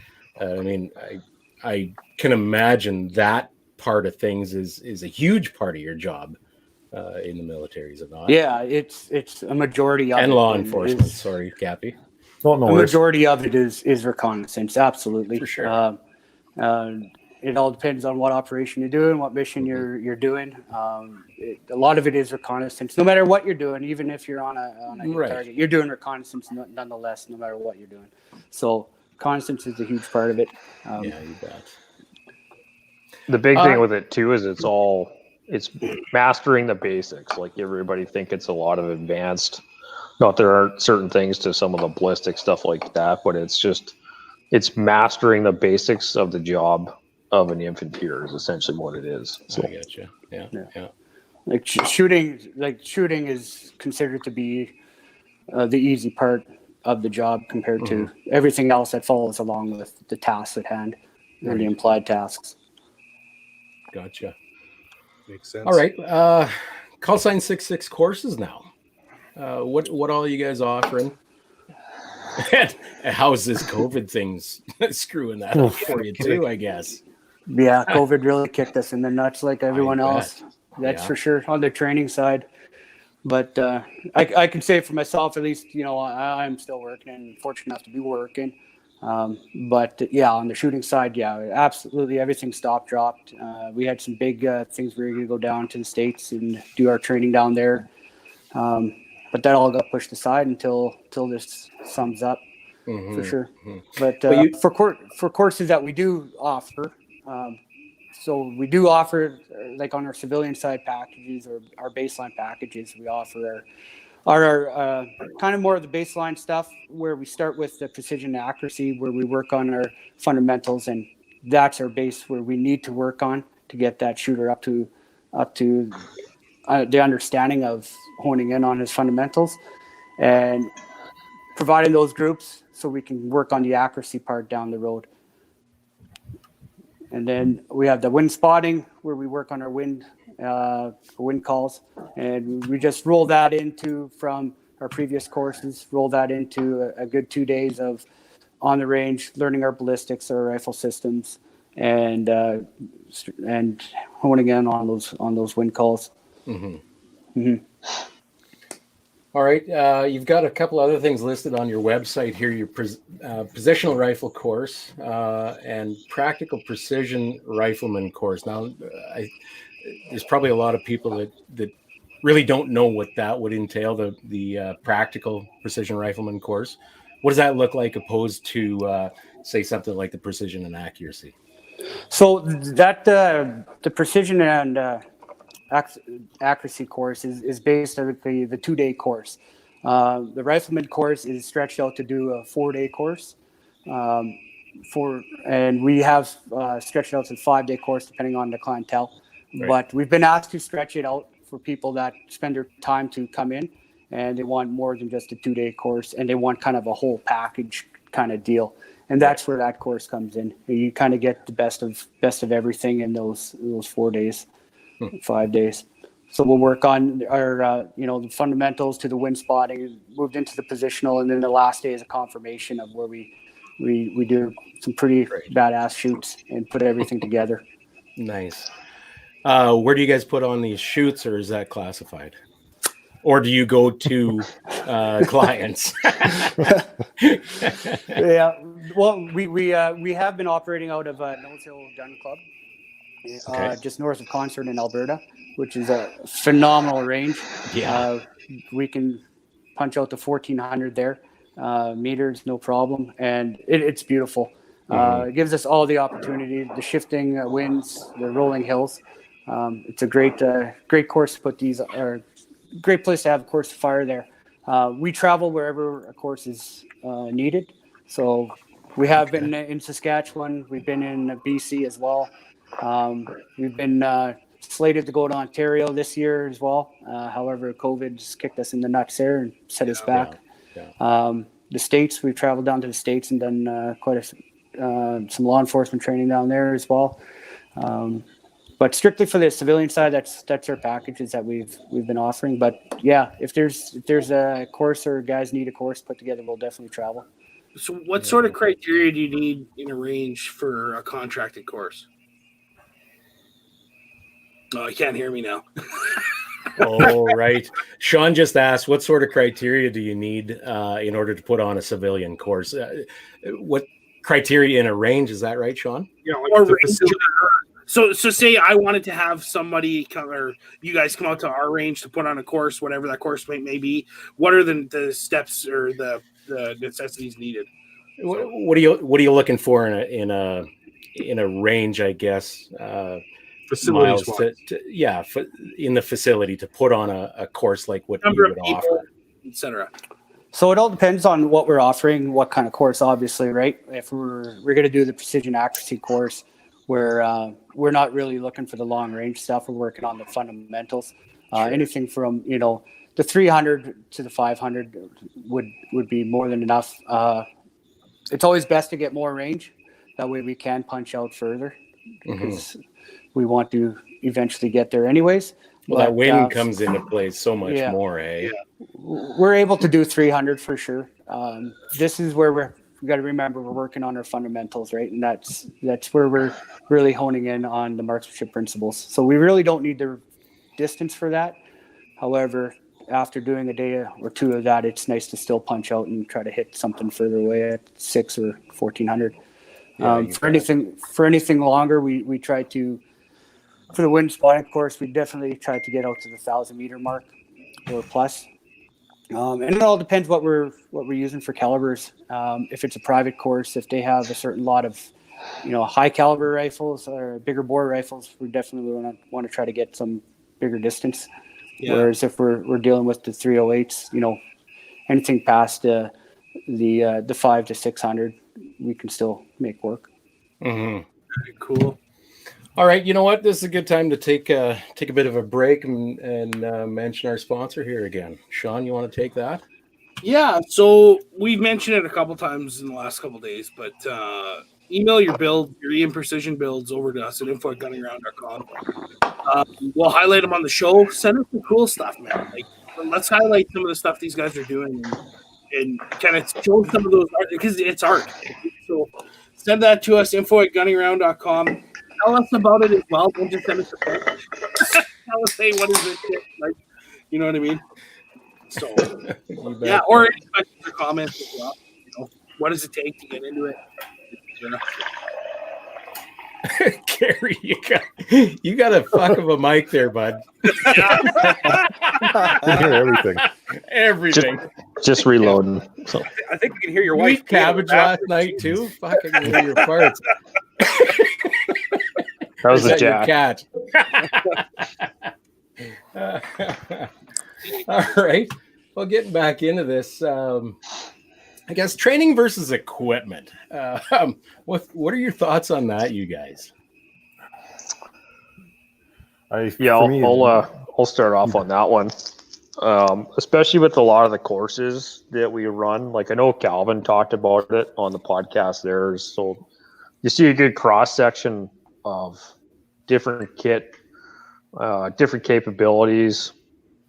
I can imagine that part of things is a huge part of your job in the military, is it not? Yeah, it's a majority of and it law enforcement. Sorry, Cappy. Oh, no the worries. majority of it is reconnaissance, absolutely. For sure. It all depends on what operation you're doing, what mission you're doing. A lot of it is reconnaissance. No matter what you're doing, even if you're on a Right. target, you're doing reconnaissance nonetheless, no matter what you're doing. So reconnaissance is a huge part of it. Yeah, you bet. The big thing with it too is it's mastering the basics. Like, everybody think it's a lot of advanced. Not there are certain things to some of the ballistic stuff like that, but it's mastering the basics of the job of an infantier is essentially what it is. So I get you. Yeah. Like shooting is considered to be the easy part of the job compared to everything else that follows along with the tasks at hand and the implied tasks. Gotcha. Makes sense. All right. Callsign 66 courses now. What all you guys offering? And how's this COVID thing's screwing that up for you too, I guess? Yeah, COVID really kicked us in the nuts like everyone I bet. else. That's Yeah. for sure on the training side. But I can say for myself, at least, I'm still working and fortunate enough to be working. But yeah, on the shooting side, yeah, absolutely everything dropped. We had some big things. We were going to go down to the States and do our training down there. But that all got pushed aside until this sums up, for sure. But for courses that we do offer, so we do offer, like on our civilian side packages or our baseline packages, we offer our kind of more of the baseline stuff where we start with the precision and accuracy, where we work on our fundamentals, and that's our base where we need to work on to get that shooter up to the understanding of honing in on his fundamentals and providing those groups so we can work on the accuracy part down the road. And then we have the wind spotting where we work on our wind calls, and we just roll that from our previous courses, roll that into a good 2 days of on the range, learning our ballistics, our rifle systems, and honing in on those wind calls. All right. You've got a couple other things listed on your website here. Your positional rifle course and practical precision rifleman course. Now, there's probably a lot of people that really don't know what that would entail, the practical precision rifleman course. What does that look like opposed to, say, something like the precision and accuracy? So that the precision and accuracy course is basically the 2-day course. The rifleman course is stretched out to do a 4-day course. And we have stretched it out to a 5-day course depending on the clientele. Right. But we've been asked to stretch it out for people that spend their time to come in and they want more than just a 2-day course and they want kind of a whole package kind of deal. And that's where that course comes in. You kind of get the best of everything in those 4 days, 5 days. So we'll work on our, the fundamentals to the wind spotting, moved into the positional, and then the last day is a confirmation of where we do some pretty badass shoots and put everything together. Nice. Where do you guys put on these shoots, or is that classified? Or do you go to clients? Yeah. Well, we have been operating out of Nose Hill Gun Club, just north of Concert in Alberta, which is a phenomenal range. Yeah. We can punch out to 1,400 there, meters, no problem, and it's beautiful. It gives us all the opportunity, the shifting winds, the rolling hills. It's a great course to put these, or great place to have a course to fire there. We travel wherever a course is needed. So we have been in Saskatchewan. We've been in BC as well. We've been slated to go to Ontario this year as well. However, COVID just kicked us in the nuts there and set us back. Yeah. The States, we've traveled down to the States and done some law enforcement training down there as well. But strictly for the civilian side, that's our packages that we've been offering. But yeah, if there's a course or guys need a course put together, we'll definitely travel. So what sort of criteria do you need in a range for a contracted course? Oh, you can't hear me now. Oh, right. Sean just asked, what sort of criteria do you need in order to put on a civilian course? What criteria in a range, is that right, Sean? Yeah, Or the range. facility. So say I wanted to have somebody come, or you guys come out to our range to put on a course, whatever that course may be. What are the steps or the necessities needed? What are you looking for in a range, I guess? Facilities Miles in the facility to put on a course like what Number you of would people, offer. etc. So it all depends on what we're offering, what kind of course, obviously, right? If we're going to do the precision accuracy course, where we're not really looking for the long range stuff. We're working on the fundamentals. Anything from the 300 to the 500 would be more than enough. It's always best to get more range. That way we can punch out further because we want to eventually get there anyways. Well, that wind comes into play so much more, eh? Yeah. We're able to do 300 for sure. This is where we got to remember we're working on our fundamentals, right? And that's where we're really honing in on the marksmanship principles. So we really don't need the distance for that. However, after doing a day or two of that, it's nice to still punch out and try to hit something further away at 6 or 1,400. For anything longer, we try to, for the wind spotting course, we definitely try to get out to the 1,000-meter mark or plus. And it all depends what we're using for calibers. If it's a private course, if they have a certain lot of, high caliber rifles or bigger bore rifles, we definitely want to try to get some bigger distance. Yeah. Whereas if we're dealing with the 308s, anything past the 5 to 600, we can still make work. Very cool. All right, you know what? This is a good time to take a bit of a break and mention our sponsor here again. Sean, you want to take that? Yeah, so we've mentioned it a couple times in the last couple of days, but email your build, your EM Precision builds over to us at info@gunninground.com. We'll highlight them on the show. Send us some cool stuff, man. Like, let's highlight some of the stuff these guys are doing and kind of show some of those art, because it's art. So send that to us, info@gunninground.com. Tell us about it as well. Don't just send us a picture. Tell us, hey, what is this shit? Like, you know what I mean? So, yeah, or any questions or comments as well. What does it take to get into it? Gary, you got a fuck of a mic there, bud. You hear everything. Everything. Just reloading. So I think we can hear your you wife. eat cabbage last night too. Fucking hear your farts. that was Is a that your jack. cat? All right. Well, getting back into this, I guess training versus equipment. What are your thoughts on that, you guys? I'll start off on that one. Especially with a lot of the courses that we run. Like I know Calvin talked about it on the podcast there. So you see a good cross section of different kit, different capabilities.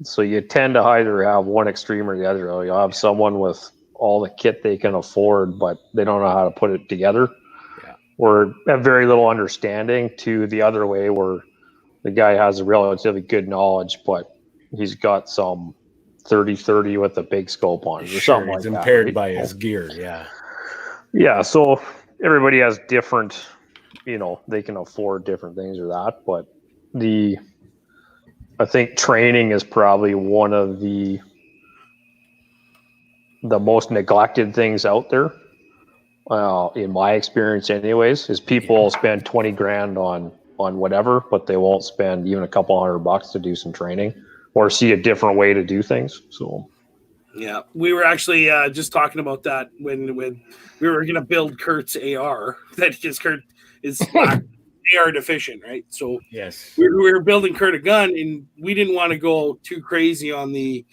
So you tend to either have one extreme or the other. You'll have someone with all the kit they can afford, but they don't know how to put it together, or have very little understanding, to the other way where the guy has a relatively good knowledge, but he's got some 30-30 with a big scope on it or something like that. He's impaired by his gear, Yeah, so everybody has different, they can afford different things or that, but I think training is probably one of the most neglected things out there, in my experience anyways, is people spend 20 grand on whatever, but they won't spend even a couple $100 to do some training or see a different way to do things. So yeah, we were actually just talking about that when we were going to build Kurt's AR, that because Kurt is AR deficient, right? So yes, we were building Kurt a gun, and we didn't want to go too crazy on the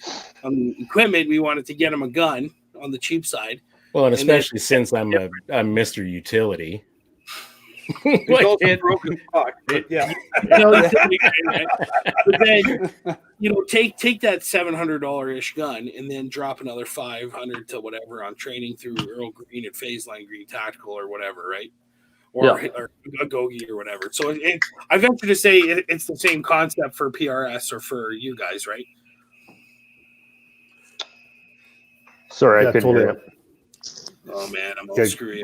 equipment. We wanted to get him a gun on the cheap side. Well, and especially since I'm Mr. Utility. He's also broken fuck, but yeah. But then, take that $700-ish gun and then drop another $500 to whatever on training through Earl Green and Phase Line Green Tactical or whatever, right? Or a Gogi or whatever. So I venture to say it's the same concept for PRS or for you guys, right? Sorry, I couldn't hear it. Oh man, I'm all screwy.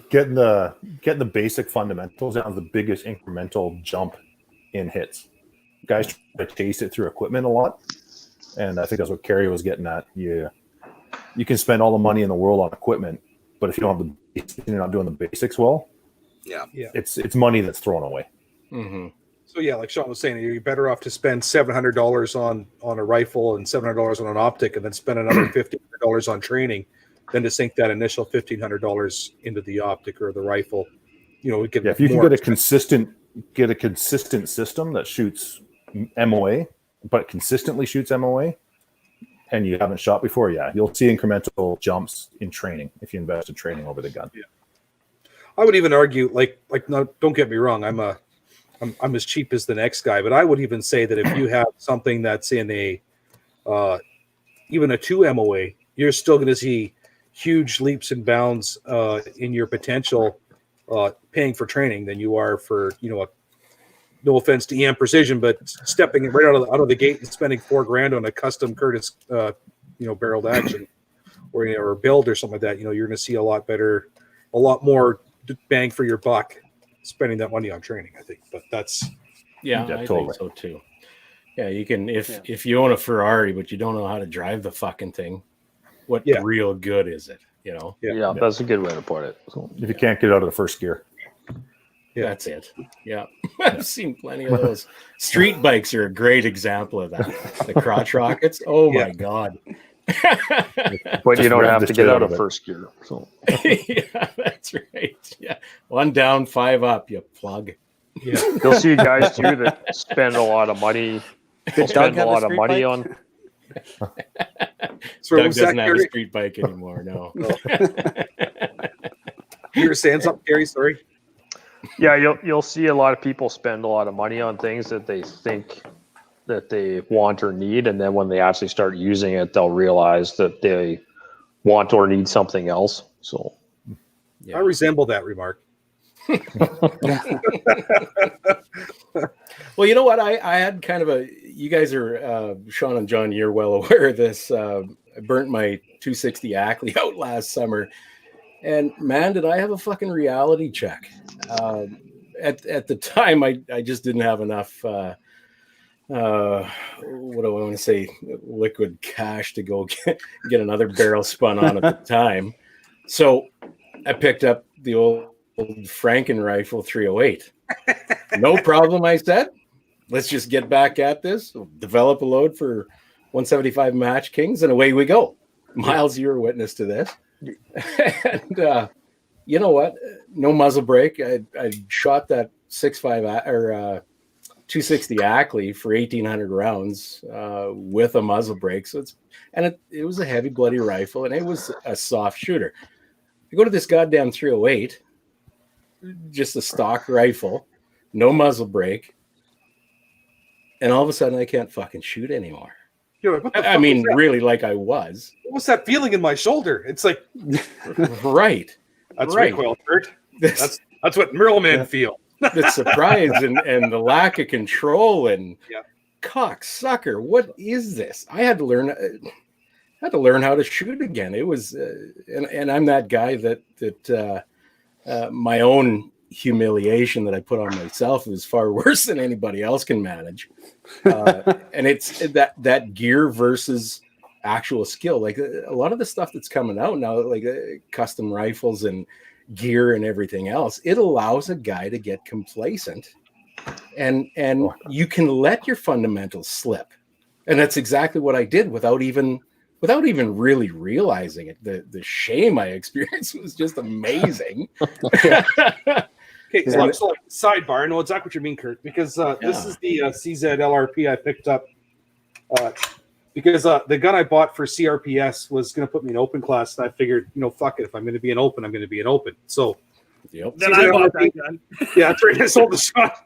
Getting the basic fundamentals down is the biggest incremental jump in hits. Guys try to chase it through equipment a lot, and I think that's what Kerry was getting at. You can spend all the money in the world on equipment, but if you don't have the basics, you're not doing the basics well. Yeah. It's money that's thrown away. Mm-hmm. So yeah, like Sean was saying, you're better off to spend $700 on a rifle and $700 on an optic, and then spend another $1,500 on training, than to sink that initial $1,500 into the optic or the rifle. If you can get a consistent system that shoots MOA, but consistently shoots MOA, and you haven't shot before, you'll see incremental jumps in training if you invest in training over the gun. Yeah. I would even argue, no, don't get me wrong, I'm as cheap as the next guy, but I would even say that if you have something that's in even a 2 MOA, you're still going to see huge leaps and bounds in your potential paying for training than you are for, no offense to EM Precision, but stepping right out of the gate and spending $4 grand on a custom Curtis, barreled action or build or something like that. You're going to see a lot more bang for your buck spending that money on training, I think. But that's I think so too. Yeah, you can if you own a Ferrari but you don't know how to drive the fucking thing, what real good is it? Yeah, that's a good way to put it. So, if you can't get out of the first gear, that's it. Yeah, I've seen plenty of those. Street bikes are a great example of that. The crotch rockets. Oh my god! But you don't have to get out of first gear. So yeah, that's right. Yeah, 1 down, 5 up. You plug. Yeah, you'll see guys too that spend a lot of money. On. So Doug doesn't have a street bike anymore. No. You were saying something, Gary? Sorry. Yeah, you'll see a lot of people spend a lot of money on things that they think that they want or need, and then when they actually start using it, they'll realize that they want or need something else. So, I resemble that remark. Well, you know what? I had kind of you guys are, Sean and John, you're well aware of this. I burnt my 260 Ackley out last summer. And man, did I have a fucking reality check. At the time, I just didn't have enough, what do I want to say, liquid cash to go get another barrel spun on at the time. So I picked up the old Franken rifle 308. No problem, I said. let's just get back at this, develop a load for 175 Match Kings, and away we go. Miles, you're a witness to this. And you know what? No muzzle brake. I shot that 6.5 or 260 Ackley for 1,800 rounds with a muzzle brake. So it was a heavy, bloody rifle, and it was a soft shooter. I go to this goddamn 308, just a stock rifle, no muzzle brake, and all of a sudden I can't fucking shoot anymore. You're like, what the I fuck mean, was that? really, like I was. What's that feeling in my shoulder? It's like Right. that's Right. recoil, Kurt. That's what Merle men feel. The surprise and the lack of control and Yeah. cocksucker. What is this? I had to learn how to shoot again. It was, and I'm that guy that my own humiliation that I put on myself is far worse than anybody else can manage. And it's that gear versus actual skill. Like a lot of the stuff that's coming out now, like custom rifles and gear and everything else, it allows a guy to get complacent, and you can let your fundamentals slip. And that's exactly what I did without even really realizing it. The shame I experienced was just amazing. Okay, so like, sidebar. I know exactly what you mean, Kurt, because this is the CZ LRP I picked up because the gun I bought for CRPS was going to put me in open class, and I figured, fuck it. If I'm going to be an open, I'm going to be an open. So Yep. Then I bought that gun. yeah, that's right. I sold the shot.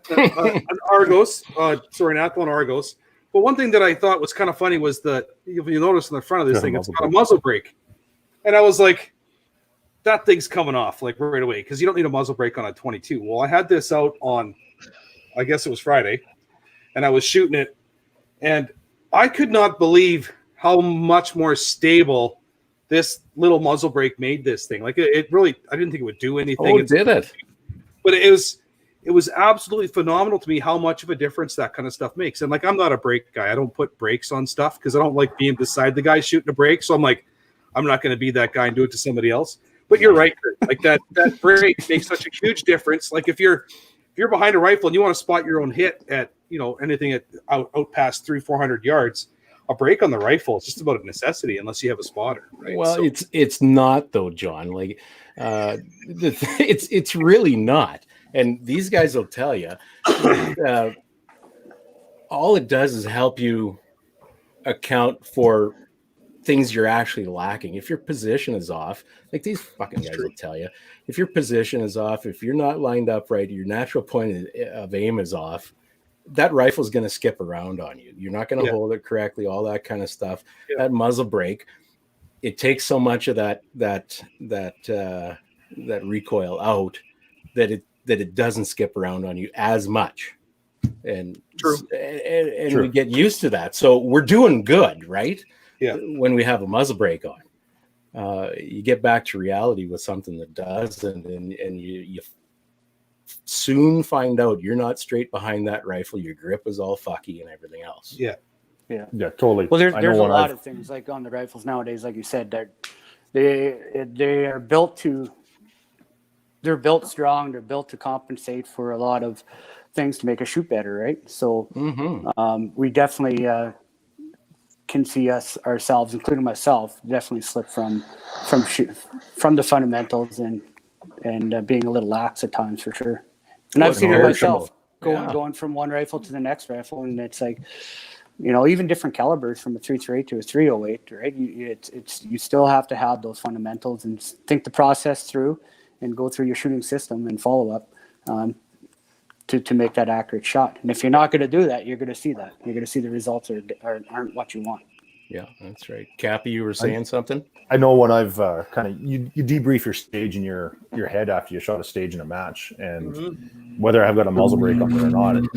An Argos, an Athlon Argos. But one thing that I thought was kind of funny was that you notice in the front of this thing, it's got a muzzle brake, and I was like, that thing's coming off like right away because you don't need a muzzle brake on a 22. Well, I had this out on, I guess it was Friday, and I was shooting it, and I could not believe how much more stable this little muzzle brake made this thing. Like it really, I didn't think it would do anything. Oh, did it? But it was absolutely phenomenal to me how much of a difference that kind of stuff makes. And like, I'm not a brake guy. I don't put brakes on stuff because I don't like being beside the guy shooting a brake. So I'm like, I'm not going to be that guy and do it to somebody else. But you're right, Kurt. Like that brake makes such a huge difference. Like if you're behind a rifle and you want to spot your own hit at anything at out past 300-400 yards, a brake on the rifle is just about a necessity unless you have a spotter. Right? Well, So, it's not though, John. Like it's really not. And these guys will tell you, all it does is help you account for things you're actually lacking. If your position is off, like these fucking guys will tell you, if your position is off, if you're not lined up right, your natural point of aim is off, that rifle is going to skip around on you. You're not going to hold it correctly, all that kind of stuff. Yeah. That muzzle brake, it takes so much of that recoil out that it doesn't skip around on you as much. And True. And we get used to that. So we're doing good, right? Yeah. When we have a muzzle brake on, you get back to reality with something that doesn't, and you soon find out you're not straight behind that rifle. Your grip is all fucky and everything else. Yeah, totally. Well, there's a lot of things like on the rifles nowadays, like you said, they are built strong. They're built to compensate for a lot of things to make us shoot better, right? So we definitely can see ourselves, including myself, definitely slip from the fundamentals and being a little lax at times for sure. And I've seen it myself going from one rifle to the next rifle, and it's like, even different calibers from a 338 to a 308, right? You still have to have those fundamentals and think the process through and go through your shooting system and follow up to make that accurate shot. And if you're not going to do that, you're going to see that. You're going to see the results aren't what you want. Yeah, that's right. Cappy, you were saying something? I know when I've you debrief your stage in your head after you shot a stage in a match, and whether I've got a muzzle brake on it or not, it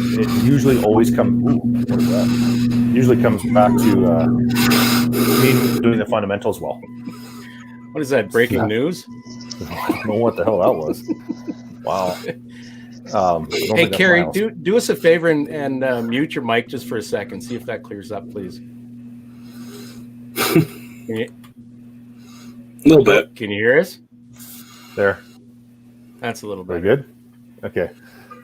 usually always comes. Usually comes back to me doing the fundamentals well. What is that? Breaking news? I don't know what the hell that was. Wow. Hey, Carrie, do us a favor and mute your mic just for a second. See if that clears up, please. A little bit. Can you hear us? There. That's a little Very bit good. Okay.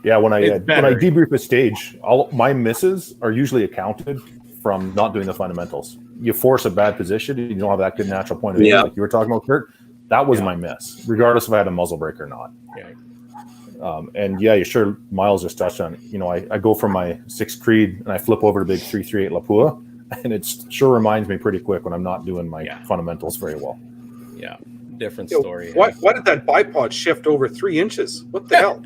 Yeah, when I It's better. debrief a stage, all my misses are usually accounted from not doing the fundamentals. You force a bad position, you don't have that good natural point of view, Yeah. like you were talking about, Kurt. That was Yeah. my miss, regardless if I had a muzzle brake or not. Yeah. And yeah, you sure Miles just touched on it. You know, I go from my 6 Creed and I flip over to big 338 Lapua, and it sure reminds me pretty quick when I'm not doing my fundamentals very well. Yeah. Different Yo, story. why did that bipod shift over 3 inches? What the hell?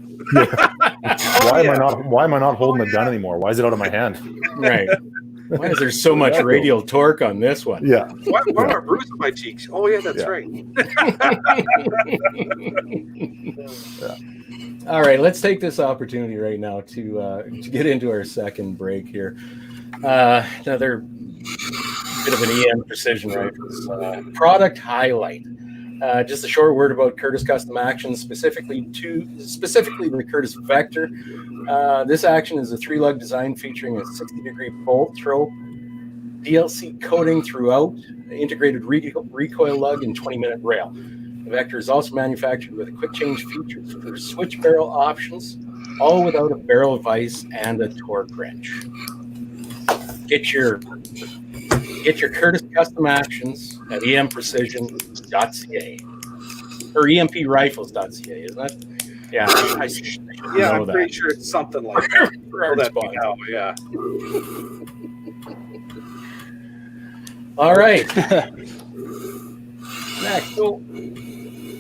Why am I not holding the gun anymore? Why is it out of my hand? Right. Why is there so much radial torque on this one? Yeah. Why am I bruising my cheeks? Oh yeah, that's right. All right, let's take this opportunity right now to get into our second break here. Another bit of an EM Precision Rifles product highlight. Just a short word about Curtis Custom Action, specifically the Curtis Vector. This action is a 3-lug design featuring a 60-degree bolt throw, DLC coating throughout, integrated recoil lug, and 20-minute rail. The Vector is also manufactured with a quick change features for switch barrel options, all without a barrel vise and a torque wrench. Get your Curtis Custom Actions at emprecision.ca or emprifles.ca, isn't it? Yeah, I Yeah, know I'm that. pretty sure it's something like that. For our That sponsor. now, yeah. All right. Next, so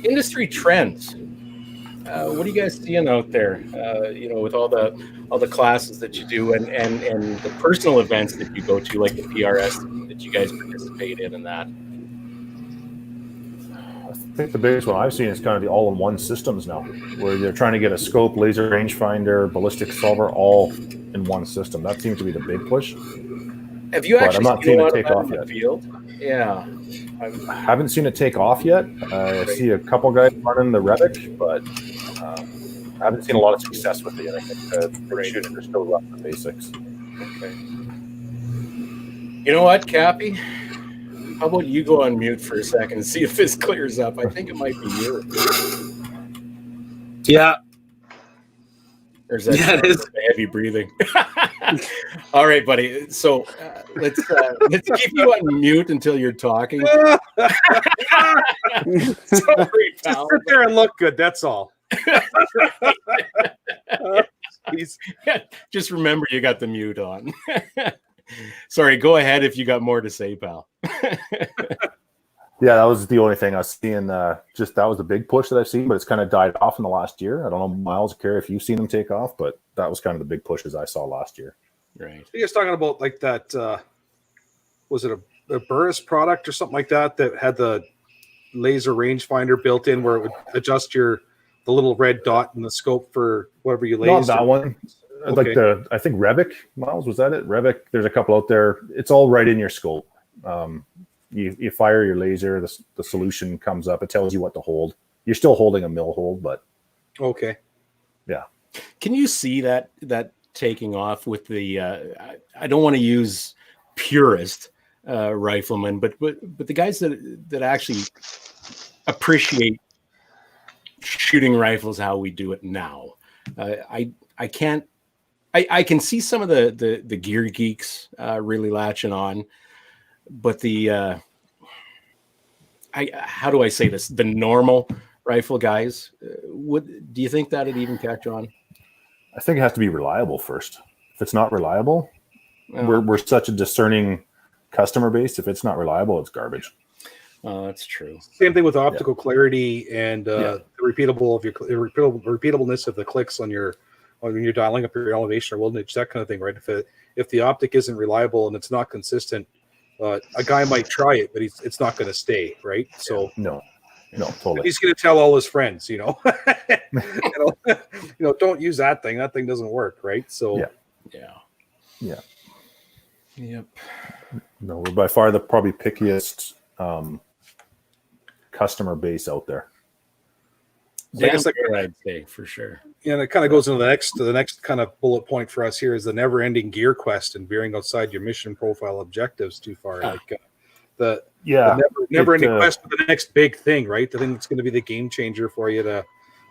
industry trends. What are you guys seeing out there? With all the classes that you do and the personal events that you go to, like the PRS that you guys participate in, and that. I think the biggest one I've seen is kind of the all-in-one systems now, where you're trying to get a scope, laser rangefinder, ballistic solver, all in one system. That seems to be the big push. Have you actually I'm not seen seeing a it lot of take that off in the yet. field? Yeah. I haven't seen it take off yet. I see a couple guys running the Revic, but I haven't seen a lot of success with it yet. I think the shooters are still rough the basics. Okay. You know what, Cappy? How about you go on mute for a second and see if this clears up? I think it might be you. Yeah. Or is that Yeah, it is. heavy breathing? All right, buddy. So let's keep you on mute until you're talking. Sorry, Just pal. sit there and look good. That's all. Just remember you got the mute on. Sorry, go ahead if you got more to say, pal. Yeah, that was the only thing I was seeing. Just that was the big push that I've seen, but it's kind of died off in the last year. I don't know, Miles, care if you've seen them take off, but that was kind of the big pushes I saw last year. Right. You guys talking about like that? Was it a Burris product or something like that had the laser rangefinder built in, where it would adjust the little red dot in the scope for whatever you Not lased? that one. Okay. Like I think Revic, Miles, was that it? Revic. There's a couple out there. It's all right in your scope. You fire your laser, the solution comes up. It tells you what to hold. You're still holding a mill hold, but Okay. yeah. Can you see that taking off with the? I don't want to use purist riflemen, but the guys that actually appreciate shooting rifles how we do it now. I can see some of the gear geeks really latching on, but how do I say this? The normal rifle guys, do you think that'd even catch on? I think it has to be reliable first. If it's not reliable, we're such a discerning customer base. If it's not reliable, it's garbage. That's true. Same thing with optical clarity and the repeatableness of the clicks when you're dialing up your elevation or voltage, that kind of thing, right? If the optic isn't reliable and it's not consistent, a guy might try it, but it's not going to stay, right? So No, totally. he's going to tell all his friends, don't use that thing. That thing doesn't work, right? So Yeah. Yep. No, we're by far the probably pickiest customer base out there. I guess I'd say for sure. And it kind of goes into the next kind of bullet point for us here is the never-ending gear quest and veering outside your mission profile objectives too far. The never-ending quest for the next big thing, right? The thing that's going to be the game changer for you to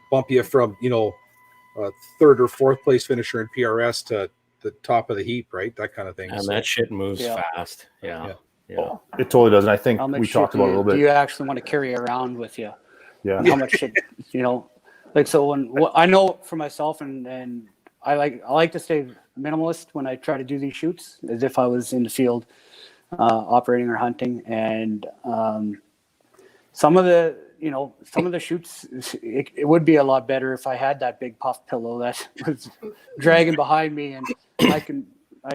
bump you from a third or fourth place finisher in PRS to the top of the heap, right? That kind of thing. And So, that shit moves Yeah. fast. Yeah. Yeah. Yeah. It totally does. And I think How much we shit talked about it a little do bit. you actually want to carry around with you? Yeah. How much shit, like, so I know for myself, and I like to stay minimalist when I try to do these shoots, as if I was in the field operating or hunting. And some of the shoots, it would be a lot better if I had that big puff pillow that was dragging behind me, and I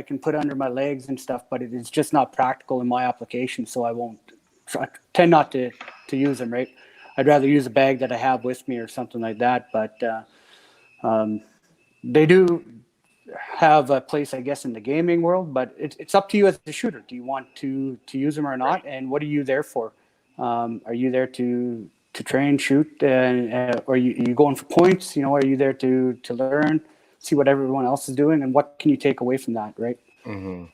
can put under my legs and stuff, but it is just not practical in my application. So I tend not to use them, right? I'd rather use a bag that I have with me or something like that. But they do have a place, I guess, in the gaming world, but it's up to you as a shooter. Do you want to use them or not? And what are you there for? Are you there to train, shoot, or you going for points? Are you there to learn, see what everyone else is doing, and what can you take away from that, right? Mm-hmm.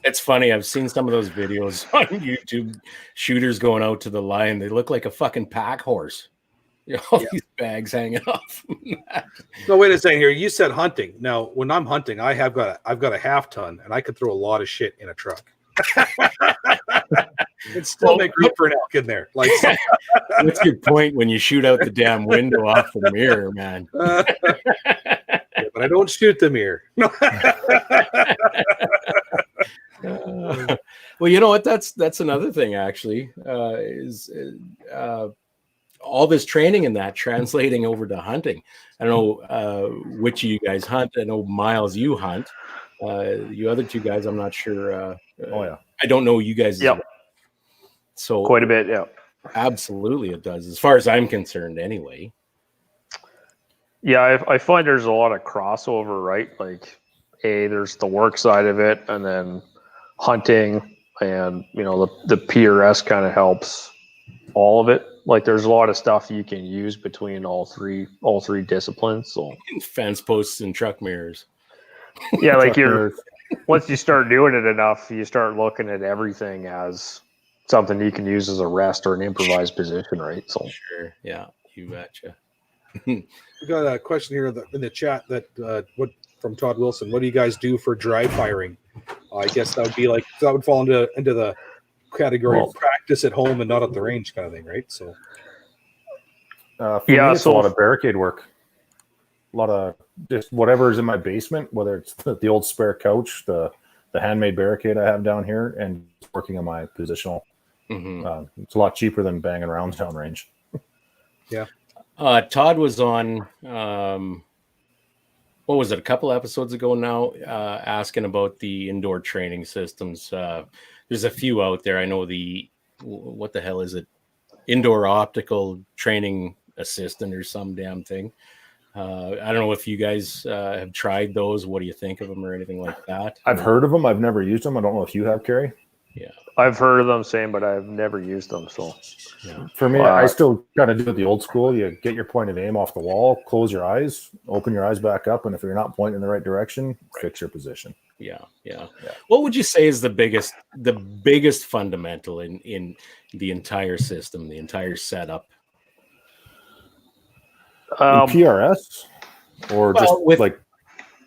It's funny. I've seen some of those videos on YouTube. Shooters going out to the line. They look like a fucking pack horse. These bags hanging off. no, wait a second here. You said hunting. Now, when I'm hunting, I've got a half ton, and I could throw a lot of shit in a truck. It still make room for an elk in there. Like, what's your point when you shoot out the damn window off the mirror, man? Yeah, but I don't shoot the mirror. No. Well, you know what? That's another thing. Actually, is all this training and that translating over to hunting. I don't know which of you guys hunt. I know Miles, you hunt. You other two guys, I'm not sure. Oh yeah, I don't know you guys. Yep. So Quite a bit, yeah. Absolutely, it does. As far as I'm concerned, anyway. Yeah, I find there's a lot of crossover, right? Like, there's the work side of it, and then hunting, and the PRS kind of helps all of it. Like, there's a lot of stuff you can use between all three disciplines. So fence posts and truck mirrors. Yeah, like once you start doing it enough, you start looking at everything as something you can use as a rest or an improvised position, right? So sure, yeah, you betcha. We got a question here in the chat that from Todd Wilson. What do you guys do for dry firing? I guess that would fall into the category of practice at home and not at the range kind of thing, right? So for me, it's a lot of barricade work. A lot of just whatever's in my basement, whether it's the old spare couch, the handmade barricade I have down here, and working on my positional. Mm-hmm. It's a lot cheaper than banging around downrange. Yeah. Todd was on, what was it, a couple episodes ago now, asking about the indoor training systems. There's a few out there. I know what the hell is it? Indoor optical training assistant or some damn thing. I don't know if you guys have tried those. What do you think of them or anything like that? I've heard of them. I've never used them. I don't know if you have, Kerry. Yeah. I've heard of them saying, but I've never used them. So yeah. For me, I still kind of do it the old school. You get your point of aim off the wall, close your eyes, open your eyes back up, and if you're not pointing in the right direction, fix your position. Yeah. What would you say is the biggest fundamental in the entire system, the entire setup? In PRS, or just with like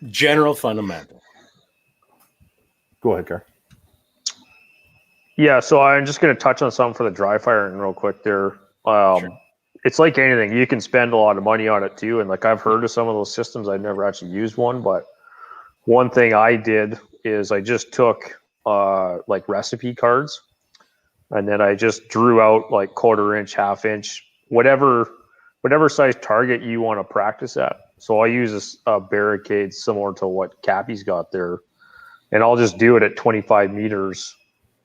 general fundamental? Go ahead, Kerry. Yeah, so I'm just going to touch on something for the dry firing real quick there. Sure. It's like anything. You can spend a lot of money on it too. And like I've heard of some of those systems. I've never actually used one. But one thing I did is I just took like recipe cards. And then I just drew out like 1/4 inch, 1/2 inch, whatever size target you want to practice at. So I use a barricade similar to what Cappy's got there. And I'll just do it at 25 meters.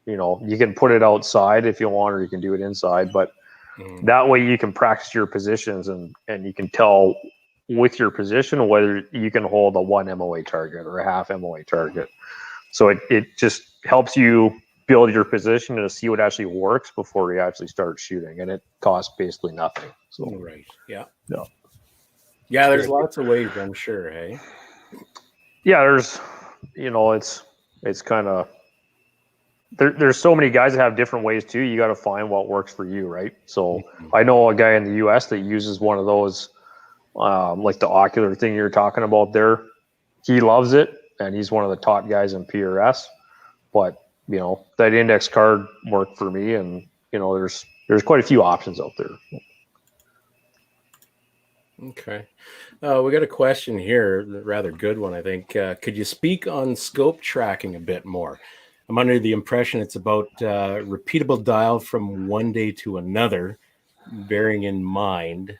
You can put it outside if you want, or you can do it inside, but that way you can practice your positions and you can tell with your position whether you can hold a 1 MOA target or a 1/2 MOA target. So it just helps you build your position and see what actually works before you actually start shooting, and it costs basically nothing. So right. Yeah. No. Yeah, there's lots of ways, I'm sure, hey? Yeah, there's it's kind of there's so many guys that have different ways too. You got to find what works for you, right? So I know a guy in the US that uses one of those like the ocular thing you're talking about there. He loves it, and he's one of the top guys in PRS. But that index card worked for me, and there's quite a few options out there. Okay. We got a question here, a rather good one, I think. Could you speak on scope tracking a bit more? I'm under the impression it's about repeatable dial from one day to another, bearing in mind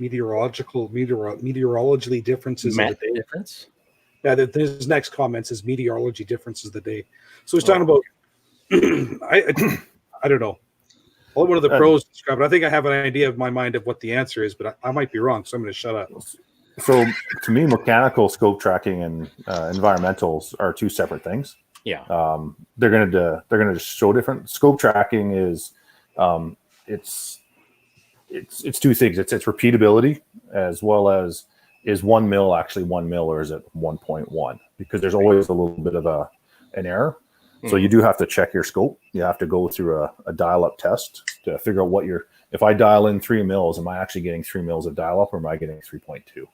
meteorologically differences of the day. difference. Yeah, his next comment says meteorology differences of the day. So he's talking about I don't know. All one of the pros describe it. I think I have an idea of my mind of what the answer is, but I might be wrong, so I'm going to shut up. So to me, mechanical scope tracking and environmentals are two separate things. Yeah. They're going to show different. Scope tracking is it's two things. It's repeatability as well as is 1 mil actually 1 mil or is it 1.1? Because there's always a little bit of an error. So you do have to check your scope. You have to go through a dial-up test to figure out if I dial in 3 mils, am I actually getting 3 mils of dial-up or am I getting 3.2?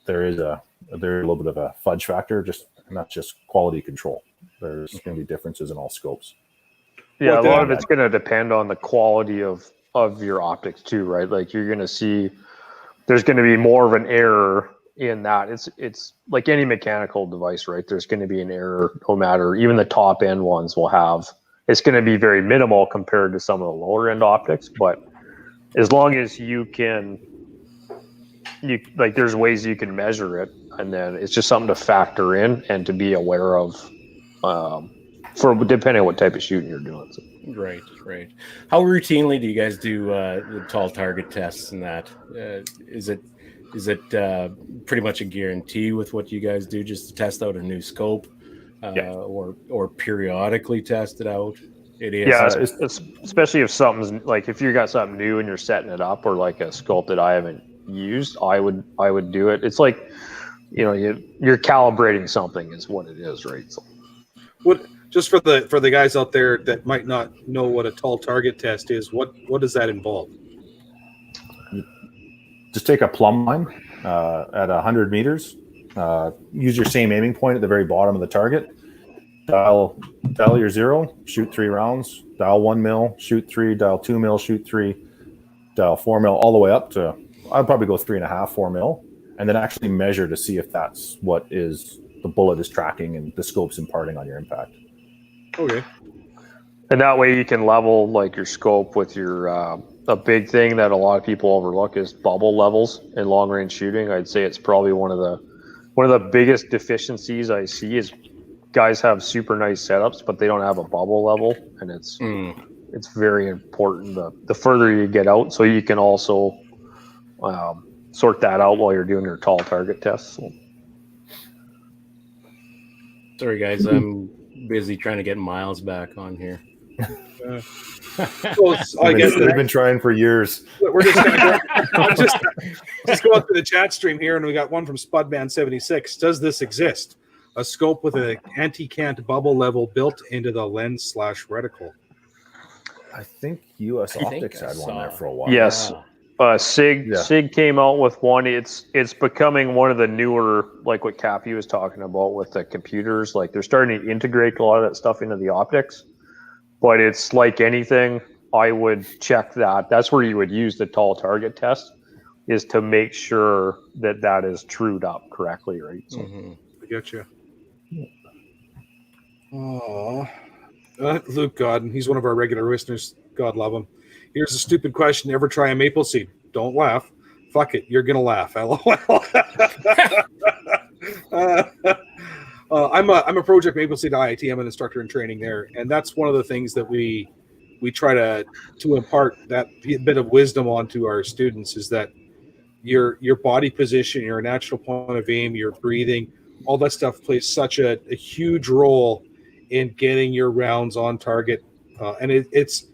There is a little bit of a fudge factor, and that's just quality control. There's going to be differences in all scopes. Yeah, a lot of it's going to depend on the quality of your optics too, right? Like you're going to see there's going to be more of an error in that. It's like any mechanical device, right? There's going to be an error no matter, even the top end ones will have, it's going to be very minimal compared to some of the lower end optics, but as long as there's ways you can measure it, and then it's just something to factor in and to be aware of for depending on what type of shooting you're doing. So. Right. How routinely do you guys do the tall target tests and that? Is it pretty much a guarantee with what you guys do just to test out a new scope or periodically test it out? It is. Yeah, especially if something's like if you got something new and you're setting it up, or like a scope that I haven't used, I would do it. It's like you're calibrating something is what it is, right? So. What just for the guys out there that might not know what a tall target test is, what does that involve? Just take a plumb line at 100 meters. Use your same aiming point at the very bottom of the target. Dial your 0, shoot 3 rounds. Dial 1 mil, shoot 3. Dial 2 mil, shoot 3. Dial 4 mil, all the way up to, I'd probably go 3.5, 4 mil, and then actually measure to see if that's what is the bullet is tracking and the scope's imparting on your impact. Okay. And that way you can level like your scope with your a big thing that a lot of people overlook is bubble levels in long range shooting. I'd say it's probably one of the biggest deficiencies I see is guys have super nice setups, but they don't have a bubble level, and it's very important the further you get out, so you can also sort that out while you're doing your tall target tests. So. Sorry, guys, I'm busy trying to get Miles back on here. I guess they've been trying for years. We're just going to just go up to the chat stream here, and we got one from Spudman76. Does this exist? A scope with an anti-cant bubble level built into the lens/reticle. I think US Optics had one there for a while. Yes. Sig came out with one. It's becoming one of the newer, like what Cappy was talking about with the computers. Like they're starting to integrate a lot of that stuff into the optics. But it's like anything, I would check that. That's where you would use the tall target test, is to make sure that is trued up correctly, right? So. I get you. Oh, Luke Godden, he's one of our regular listeners. God love him. Here's a stupid question. Ever try a maple seed? Don't laugh. Fuck it. You're going to laugh. LOL. I'm a Project Maple Seed IIT. I'm an instructor in training there. And that's one of the things that we try to impart that bit of wisdom onto our students, is that your body position, your natural point of aim, your breathing, all that stuff plays such a huge role in getting your rounds on target. And it's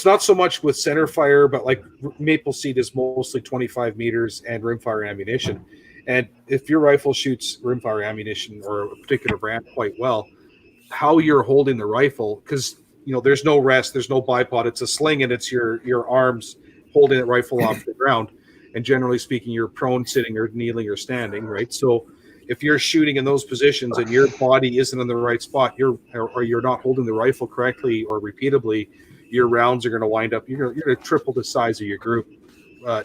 not so much with center fire, but like Maple Seed is mostly 25 meters and rimfire ammunition. And if your rifle shoots rimfire ammunition or a particular brand quite well, how you're holding the rifle, because there's no rest, there's no bipod. It's a sling, and it's your arms holding that rifle off the ground. And generally speaking, you're prone, sitting, or kneeling, or standing, right? So if you're shooting in those positions and your body isn't in the right spot, or you're not holding the rifle correctly or repeatably, your rounds are going to wind up. You're going to triple the size of your group.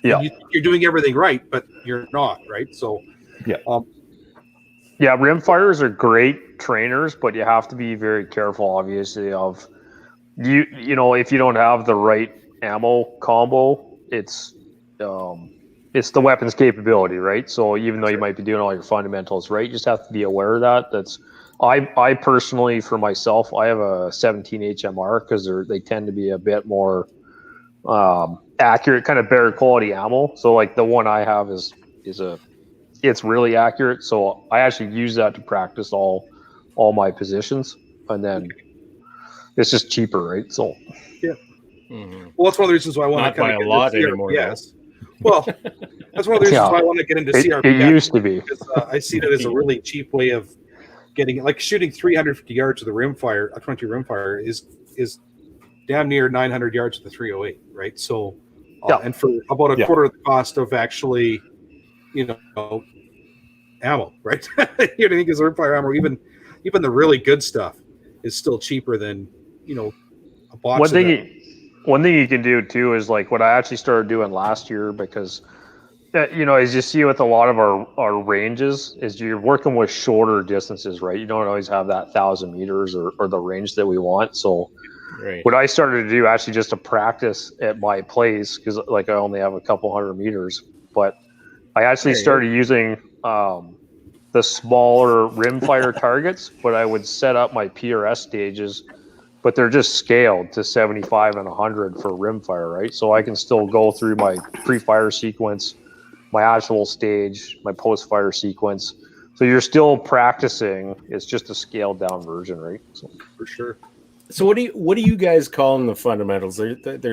You're doing everything right, but you're not, right? So yeah, rimfires are great trainers, but you have to be very careful, obviously, of if you don't have the right ammo combo, it's the weapon's capability, right? So even though you might be doing all your fundamentals right, you just have to be aware of that. I personally, for myself, I have a 17 HMR because they tend to be a bit more accurate, kind of better quality ammo. So like the one I have it's really accurate. So I actually use that to practice all my positions, and then it's just cheaper, right? So yeah. Mm-hmm. Well, that's one of the reasons why I want Not to kind by of a get lot into anymore. CRPS. Well, that's one of the reasons why I want to get into CRPS. It used to be. Because, I see that as a really cheap way of getting, like, shooting 350 yards with a rimfire, a 22 rimfire is damn near 900 yards with the 308, right? So, and for about a quarter of the cost of actually, ammo, right? You know what I mean? Because rimfire ammo, even the really good stuff, is still cheaper than a box. One thing you can do too is like what I actually started doing last year, because as you see with a lot of our ranges, is you're working with shorter distances, right? You don't always have that 1,000 meters or the range that we want. So what I started to do actually just to practice at my place, because like I only have a couple hundred meters, but I actually started using the smaller rimfire targets, but I would set up my PRS stages, but they're just scaled to 75 and 100 for rimfire, right? So I can still go through my pre-fire sequence, my actual stage, my post-fire sequence. So you're still practicing. It's just a scaled down version, right? So, for sure. So what do you guys call in the fundamentals? There's been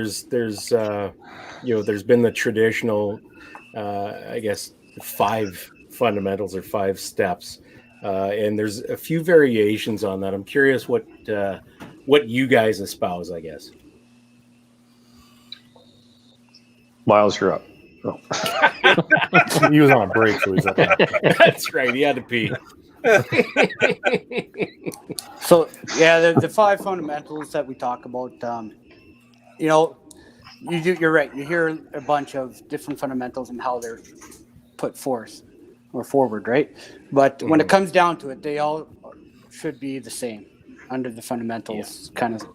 the traditional, I guess, 5 fundamentals or 5 steps, and there's a few variations on that. I'm curious what you guys espouse, I guess. Miles, you're up. Oh. He was on a break, so he's up. That's right. He had to pee. So yeah, the 5 fundamentals that we talk about, you're right. You hear a bunch of different fundamentals and how they're put forth or forward, right? But when it comes down to it, they all should be the same under the fundamentals kind of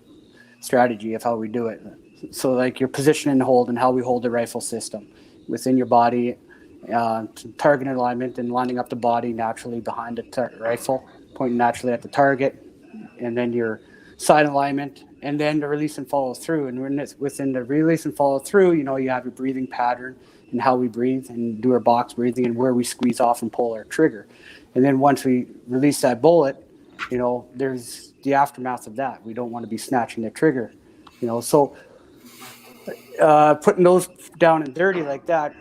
strategy of how we do it. So like your position and hold and how we hold the rifle system within your body, target alignment and lining up the body naturally behind the rifle, pointing naturally at the target, and then your side alignment, and then the release and follow through. And within the release and follow through, you have your breathing pattern and how we breathe and do our box breathing and where we squeeze off and pull our trigger. And then once we release that bullet, there's the aftermath of that. We don't want to be snatching the trigger, so putting those down and dirty like that,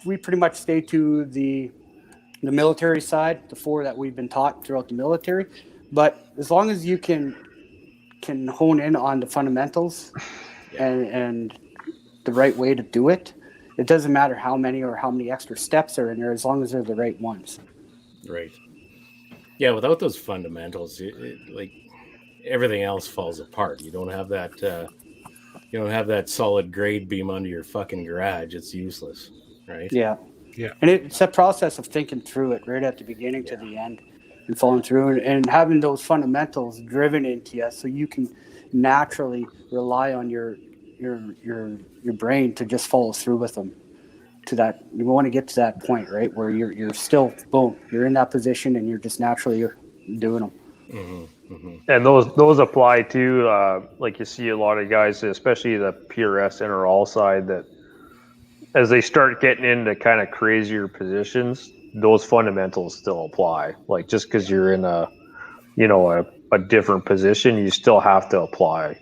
we pretty much stay to the military side, the 4 that we've been taught throughout the military. But as long as you can hone in on the fundamentals and the right way to do it, it doesn't matter how many extra steps are in there, as long as they're the right ones. Right. Yeah, without those fundamentals, like everything else falls apart. You don't have that. You don't have that solid grade beam under your fucking garage. It's useless, right? Yeah. Yeah. And it's a process of thinking through it right at the beginning to the end and following through and having those fundamentals driven into you so you can naturally rely on your brain to just follow through with them to that. You want to get to that point, right, where you're still, boom, you're in that position and you're just naturally doing them. Mm-hmm, mm-hmm. And those apply to like you see a lot of guys, especially the PRS inner-all side, that as they start getting into kind of crazier positions, those fundamentals still apply. Like just because you're in a different position, you still have to apply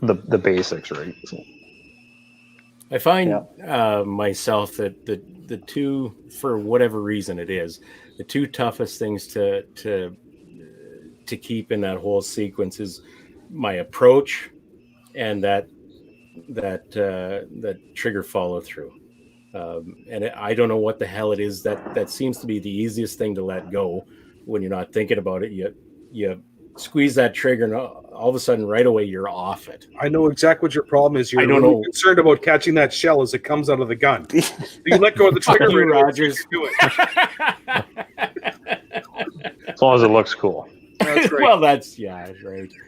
the basics, right? So. I find myself that the 2, for whatever reason it is, the 2 toughest things to keep in that whole sequence is my approach and that trigger follow through. And I don't know what the hell it is that seems to be the easiest thing to let go when you're not thinking about it. You squeeze that trigger, and all of a sudden, right away, you're off it. I know exactly what your problem is. You're I don't really know. concerned about catching that shell as it comes out of the gun. You let go of the trigger, Fuck you, right away, Rogers. you do it. As long as it looks cool. That's right. Well, that's right.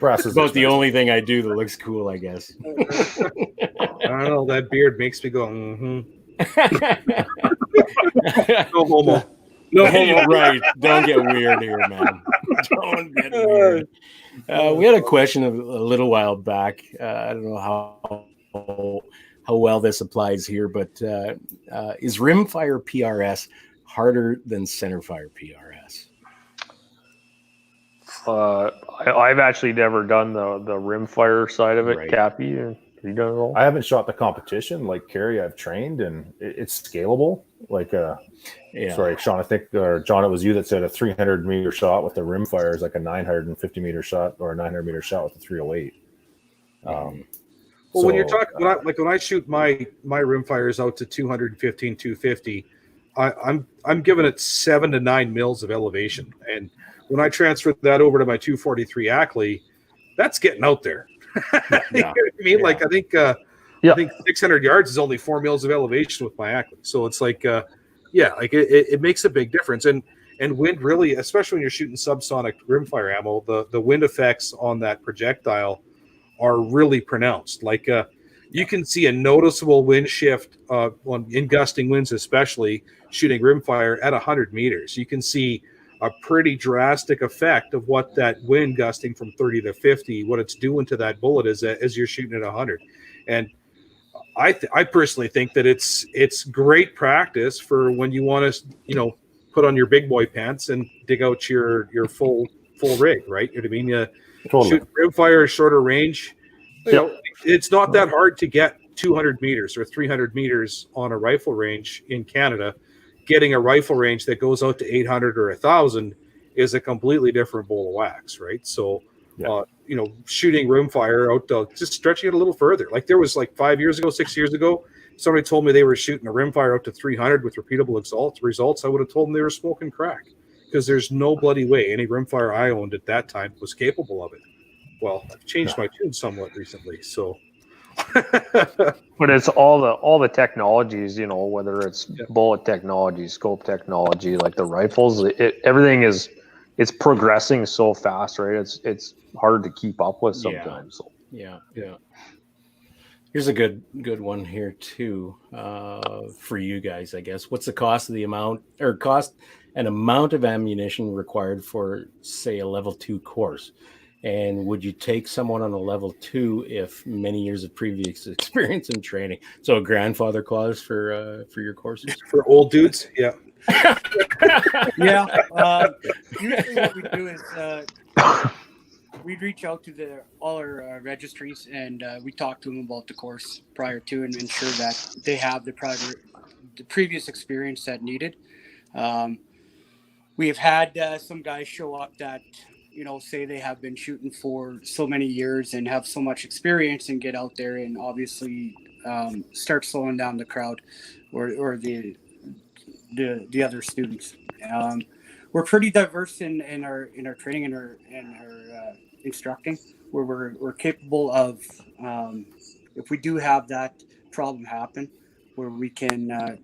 Brass It's is about the expensive. only thing I do that looks cool, I guess. I don't know. That beard makes me go, mm-hmm. No homo. No homo. Right. Don't get weird here, man. Don't get weird. We had a question a little while back. I don't know how well this applies here, but is rimfire PRS harder than centerfire PRS? I've actually never done the rimfire side of it, Right. Cappy. You done it all? I haven't shot the competition like Kerry. I've trained, and it's scalable. Like, Yeah. sorry, Sean, I think, or John, it was you that said a 300-meter shot with the rimfire is like a 950-meter shot or a 900-meter shot with a 308. Well, when you're talking, when I shoot my rimfires out to 215, 250, I'm giving it 7 to 9 mils of elevation, and when I transfer that over to my 243 Ackley, that's getting out there. Yeah. You know what I mean? Yeah. Like I think 600 yards is only 4 mils of elevation with my Ackley, so it's like it makes a big difference. And wind really, especially when you're shooting subsonic rimfire ammo, the wind effects on that projectile are really pronounced. Like you can see a noticeable wind shift in gusting winds, especially shooting rimfire at 100 meters. You can see a pretty drastic effect of what that wind gusting from 30 to 50, what it's doing to that bullet as you're shooting at 100. And I personally think that it's great practice for when you want to, put on your big boy pants and dig out your full rig, right? You know what I mean? Totally. Shoot rimfire, shorter range. It's not that hard to get 200 meters or 300 meters on a rifle range in Canada. Getting a rifle range that goes out to 800 or 1,000 is a completely different bowl of wax, right? So, shooting rimfire out to just stretching it a little further. Like there was like 6 years ago, somebody told me they were shooting a rimfire out to 300 with repeatable results. I would have told them they were smoking crack, because there's no bloody way any rimfire I owned at that time was capable of it. Well, I've changed my tune somewhat recently, so. But it's all the technologies, whether it's bullet technology, scope technology, like the rifles, everything it's progressing so fast, right? It's hard to keep up with sometimes. Yeah. Here's a good one here too, for you guys, I guess. What's the cost of cost and amount of ammunition required for, say, a level 2 course? And would you take someone on a level 2 if many years of previous experience in training? So a grandfather clause for your courses? For old dudes, yeah. Yeah. Usually what we do is we'd reach out to all our registries, and we talk to them about the course prior to and ensure that they have the previous experience that needed. We have had some guys show up that, say they have been shooting for so many years and have so much experience and get out there and obviously start slowing down the crowd or the other students. We're pretty diverse in our training and our instructing, where we're capable of, if we do have that problem happen, where we can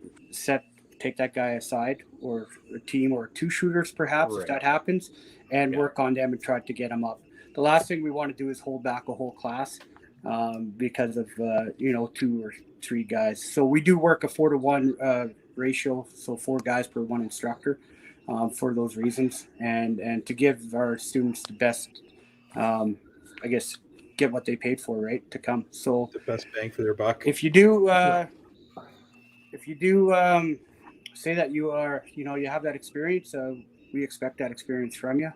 take that guy aside, or a team or 2 shooters perhaps, if that happens, and work on them and try to get them up. The last thing we want to do is hold back a whole class because of 2 or 3 guys. So we do work a 4-to-1 ratio, so 4 guys per 1 instructor, for those reasons, and to give our students the best, I guess, get what they paid for, right, to come. So The best bang for their buck. if you do say that you are, you have that experience, we expect that experience from you.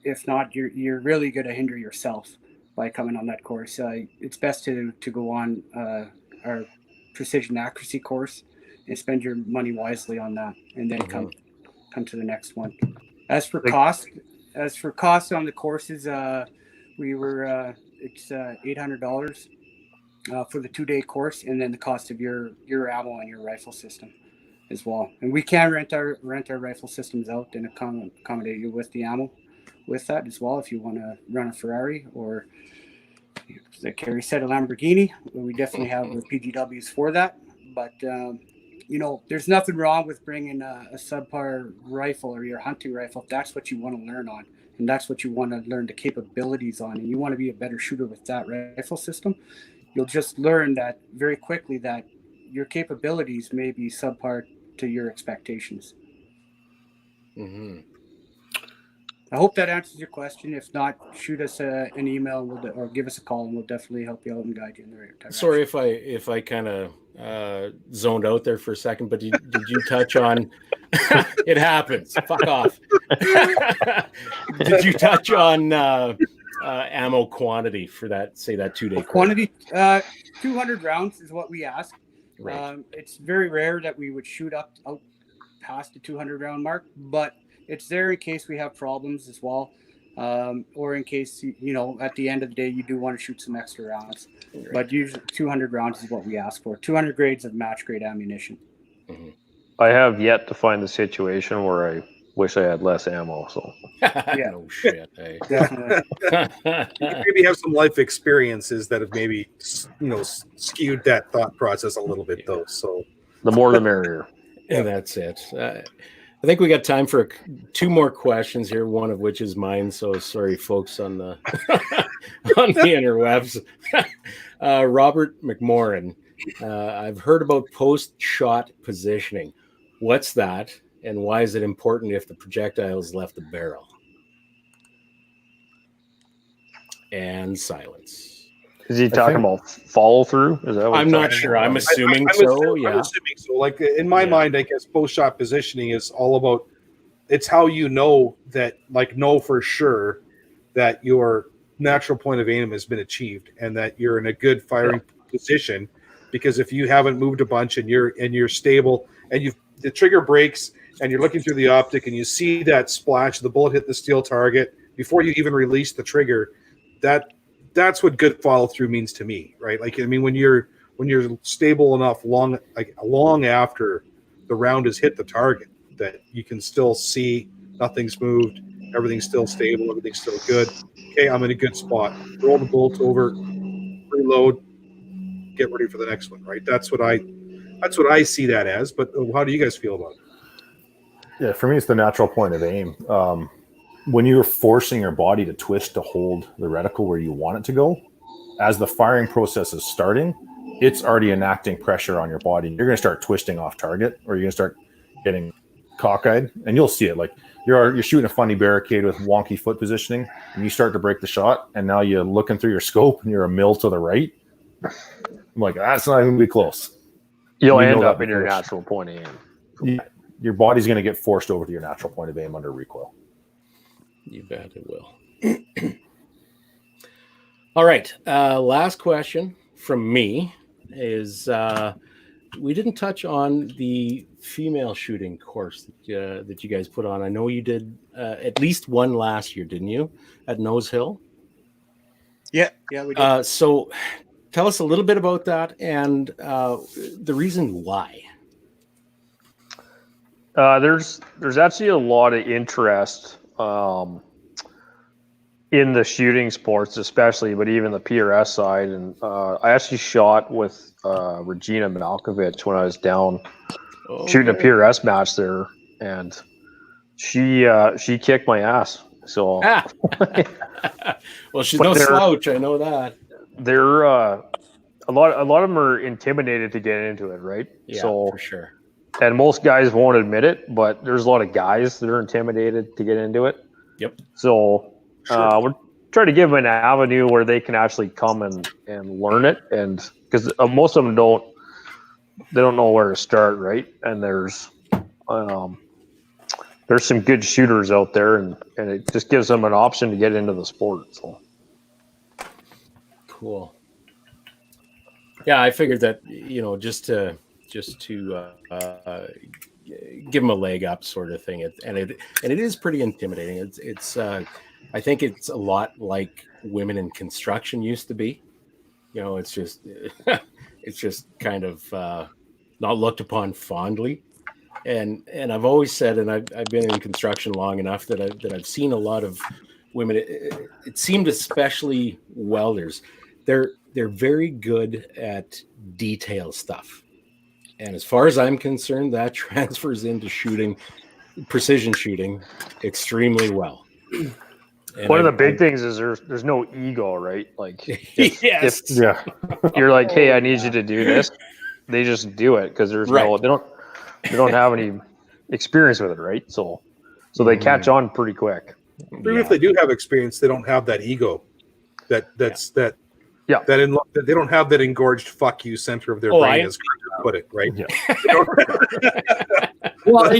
If not, you're really going to hinder yourself by coming on that course. It's best to go on our precision accuracy course and spend your money wisely on that, and then come to the next one. As for cost on the courses, It's $800 for the 2-day course, and then the cost of your ammo and your rifle system as well. And we can rent our rifle systems out and accommodate you with the ammo with that as well if you want to run a Ferrari or, like Kerry said, a Lamborghini. We definitely have the PGWs for that. But there's nothing wrong with bringing a subpar rifle or your hunting rifle if that's what you want to learn on, and that's what you want to learn the capabilities on, and you want to be a better shooter with that rifle system. You'll just learn that very quickly that your capabilities may be subpar to your expectations. Mm-hmm. I hope that answers your question. If not, shoot us an email or give us a call, and we'll definitely help you out and guide you in the right direction. Sorry if I kind of zoned out there for a second, but did you touch on? It happens. Fuck off. Did you touch on ammo quantity for that 2-day course? Quantity? 200 rounds is what we ask. Right. It's very rare that we would shoot out past the 200 round mark, but it's there in case we have problems as well, or in case at the end of the day you do want to shoot some extra rounds. Right. But usually 200 rounds is what we ask for. 200 grades of match grade ammunition. Mm-hmm. I have yet to find the situation where I wish I had less ammo. So yeah, no shit. Hey. Definitely. You maybe have some life experiences that have maybe skewed that thought process a little bit, though. So the more the merrier. And that's it. I think we got time for 2 more questions here, one of which is mine. So sorry, folks on the on the interwebs. Robert McMorrin, I've heard about post-shot positioning. What's that, and why is it important if the projectile has left the barrel? And silence. Is he talking about follow through? Is that what I'm not sure. I'm assuming I'm assuming so. Like in my mind, I guess post-shot positioning is all about. It's how you know for sure that your natural point of aim has been achieved and that you're in a good firing position. Because if you haven't moved a bunch and you're stable and the trigger breaks and you're looking through the optic and you see that splash, the bullet hit the steel target before you even release the trigger, that's what good follow through means to me, right? Like, I mean, when you're stable enough long after the round has hit the target, that you can still see nothing's moved, everything's still stable, everything's still good. Okay, I'm in a good spot. Roll the bolt over, reload, get ready for the next one, right? That's what I see that as. But how do you guys feel about it? Yeah, for me, it's the natural point of aim. When you're forcing your body to twist to hold the reticle where you want it to go, as the firing process is starting, it's already enacting pressure on your body. You're going to start twisting off target, or you're going to start getting cockeyed, and you'll see it. Like you're shooting a funny barricade with wonky foot positioning, and you start to break the shot, and now you're looking through your scope, and you're a mil to the right. I'm like, that's not even going to be close. You'll end up in your natural point of aim. Yeah, your body's going to get forced over to your natural point of aim under recoil. You bet it will. All right. Last question from me is we didn't touch on the female shooting course that you guys put on. I know you did at least one last year, didn't you, at Nose Hill? Yeah, we did. So tell us a little bit about that and the reason why. There's actually a lot of interest in the shooting sports, especially, but even the PRS side. And I actually shot with Regina Malkovich when I was down shooting a PRS match there, and she kicked my ass. So, well, she's no slouch. I know that. They're a lot of them are intimidated to get into it, right? Yeah, so, for sure. And most guys won't admit it, but there's a lot of guys that are intimidated to get into it. Yep. So we're trying to give them an avenue where they can actually come and learn it, and because most of them don't know where to start, right? And there's some good shooters out there, and it just gives them an option to get into the sport. So cool. Yeah, I figured that just to give them a leg up, sort of thing. And it is pretty intimidating. It's I I think it's a lot like women in construction used to be. It's just it's just kind of not looked upon fondly. And I've always said, and I've been in construction long enough that I've seen a lot of women. It seemed especially welders. They're very good at detail stuff. And as far as I'm concerned, that transfers into shooting, precision shooting, extremely well. And One of the big things is there's no ego, right? Like, yes, Yeah. you're like, hey, I need you to do this. They just do it because there's Right. they don't have any experience with it, right? So they catch on pretty quick. Even if they do have experience, they don't have that ego. They don't have that engorged "fuck you" center of their brain, as Chris put it, right? Yeah. Well,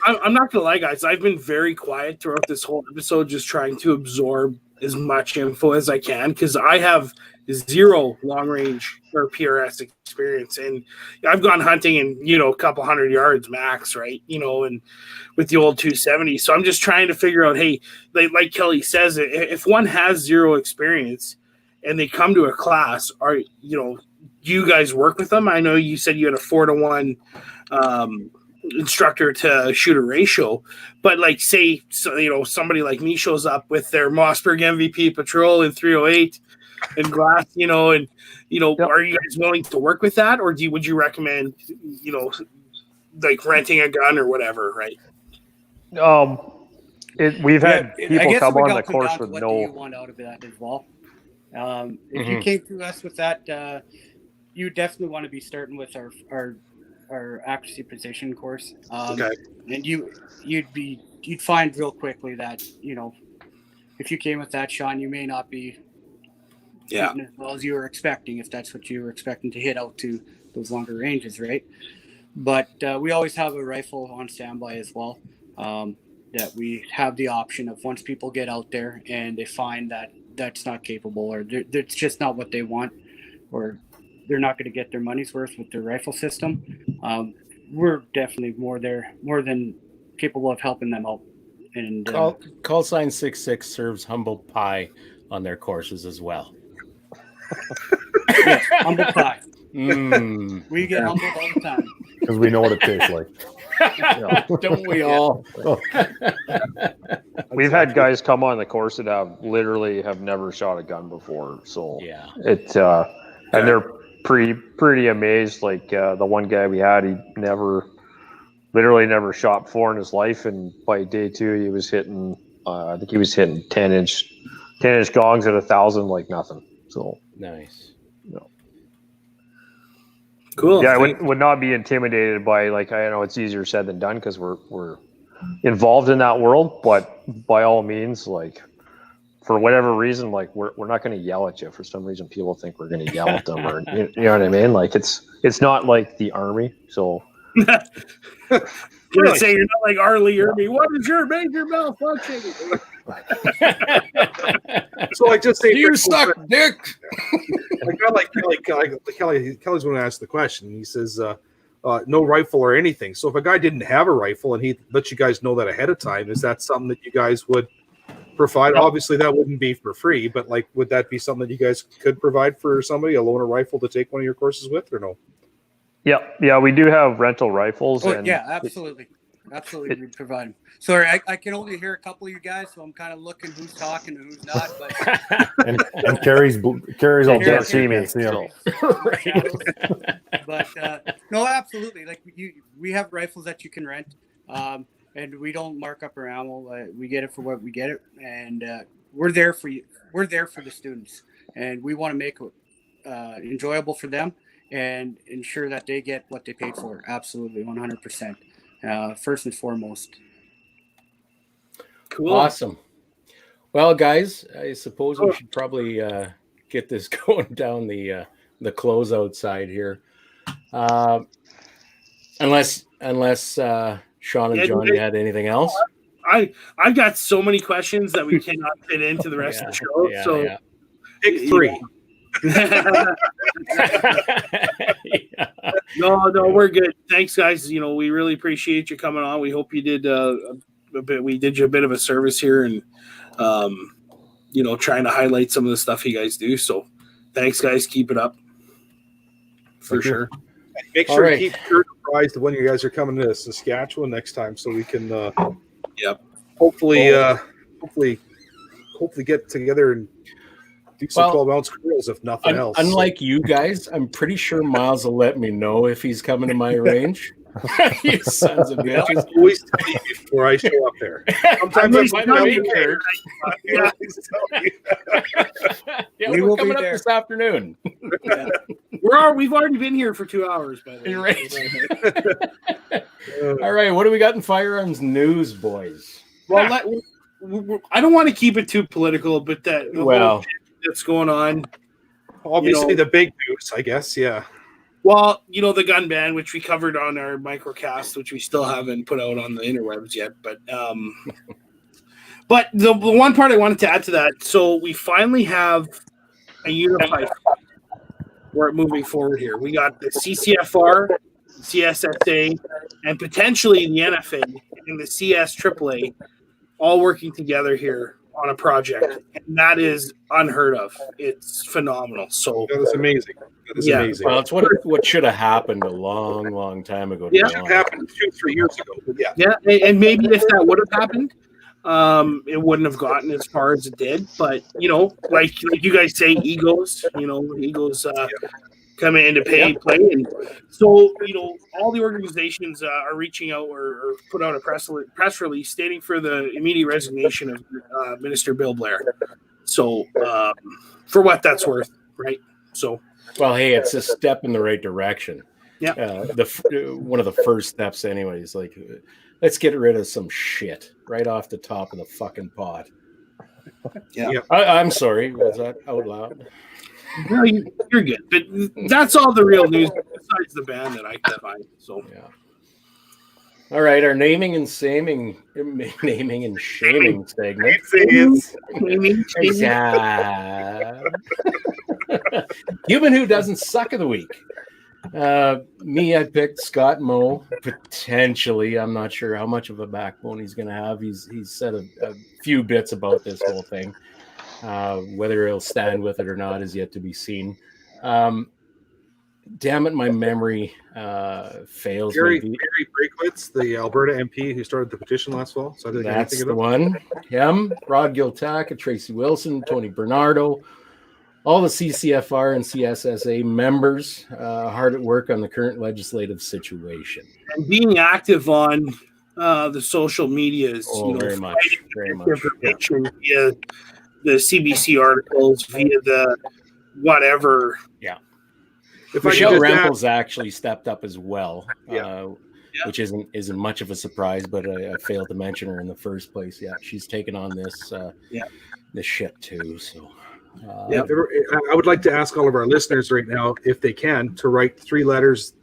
I'm not gonna lie, guys. I've been very quiet throughout this whole episode, just trying to absorb as much info as I can because I have zero long range or PRS experience, and I've gone hunting in a couple 100 yards max, right? And with the old 270. So I'm just trying to figure out, hey, like Kelly says, if one has zero experience and they come to a class, do you guys work with them? I know you said you had a 4-to-1 instructor to shooter ratio, but like say somebody like me shows up with their Mossberg MVP patrol in 308 and glass, yep. Are you guys willing to work with that, or would you recommend like renting a gun or whatever, right? We've had people come on the course with what do you want out of that as well? If you came to us with that, you definitely want to be starting with our accuracy position course. Okay. And you'd find real quickly that, if you came with that, Sean, you may not be shooting as well as you were expecting, if that's what you were expecting to hit out to those longer ranges, right? But we always have a rifle on standby as well, that we have the option of once people get out there and they find that that's not capable, or it's just not what they want, or they're not going to get their money's worth with their rifle system. We're definitely more than capable of helping them out. And Callsign 66 serves humble pie on their courses as well. Yes, humble pie. We get humbled all the time Because we know what it tastes like. Don't we all? We've had guys come on the course that have never shot a gun before. So and they're pretty amazed. Like the one guy we had, he literally never shot before in his life, and by day 2 he was hitting I think he was hitting 10-inch gongs at 1,000 like nothing. So nice. Cool. Yeah, I would not be intimidated by, like, I know it's easier said than done because we're involved in that world, but by all means, like, for whatever reason, like, we're not going to yell at you. For some reason, people think we're going to yell at them, or you know what I mean? Like, it's not like the army. So You're saying you're not like Arlie Irby. What is your major malfunction? So like, just say You suck, dick. Kelly's going to ask the question. He says, no rifle or anything. So if a guy didn't have a rifle and he let you guys know that ahead of time, is that something that you guys would provide? Obviously, that wouldn't be for free, but like, would that be something that you guys could provide for somebody, a loaner rifle to take one of your courses with, or no? Yeah, we do have rental rifles. Oh, yeah, absolutely. Absolutely, we provide them. Sorry, I can only hear a couple of you guys, so I'm kind of looking who's talking and who's not. But and Carrie's all can't see me. But no, absolutely. Like we have rifles that you can rent, and we don't mark up our ammo. We get it for what we get it, and we're there for you. We're there for the students, and we want to make it enjoyable for them and ensure that they get what they paid for. Absolutely, 100%. First and foremost. Cool. Awesome. Well, guys, I suppose we should probably get this going down the closeout side here. Unless Sean and John, you had anything else? I've got so many questions that we cannot fit into the rest of the show. Pick 3. No, we're good. Thanks, guys. We really appreciate you coming on. We hope you did we did you a bit of a service here, and trying to highlight some of the stuff you guys do. So thanks, guys. Keep it up. For Thank you. sure. Make All sure right. to keep Kurt apprised of when you guys are coming to Saskatchewan next time, so we can, hopefully get together and do some Well, 12-ounce grills, if nothing else. Unlike you guys, I'm pretty sure Miles will let me know if he's coming to my range. You sons of I bitches. always tell you before I show up there. Sometimes always I'm tell not you, Kurt. Yeah. Yeah, We we're will be coming up there. this afternoon. We've already been here for 2 hours, by the way. Right. All right, what do we got in firearms news, boys? Well, I don't want to keep it too political, but the whole shit that's going on. Obviously, the big news, I guess. Yeah. Well, the gun ban, which we covered on our microcast, which we still haven't put out on the interwebs yet. But the one part I wanted to add to that, so we finally have a unified we're moving forward here. We got the CCFR, CSSA, and potentially the NFA and the CS AAA all working together here on a project, and that is unheard of. It's phenomenal. So That is amazing. That is amazing. Well, it's what should have happened a long, long time ago. Yeah. It happened 2-3 years ago. But yeah. yeah, and maybe if that would have happened, it wouldn't have gotten as far as it did. But like you guys say, egos come into play, and so all the organizations are reaching out or put out a press release stating for the immediate resignation of Minister Bill Blair. So for what that's worth, right? So well, hey, it's a step in the right direction. Yeah. One of the first steps, anyways. Like, let's get rid of some shit right off the top of the fucking pot. Yeah. I'm sorry. Was that out loud? No, you're good. But that's all the real news besides the ban that I can find. So yeah. All right, our naming and shaming segment. Yeah. Human who doesn't suck of the week. Me, I picked Scott Moe. Potentially, I'm not sure how much of a backbone he's going to have. He's said a few bits about this whole thing. Whether he'll stand with it or not is yet to be seen. Damn it, my memory fails. Gary Breakwitz, the Alberta MP who started the petition last fall. So That's the one. Him, Rod Giltaka, Tracy Wilson, Tony Bernardo, all the CCFR and CSSA members hard at work on the current legislative situation. And being active on the social medias, very much. Information via the CBC articles, via the whatever. Yeah. If Michelle I Rempel's actually stepped up as well, Yeah. which isn't much of a surprise, but I failed to mention her in the first place. Yeah, she's taken on this shit too. So, I would like to ask all of our listeners right now, if they can, to write 3 letters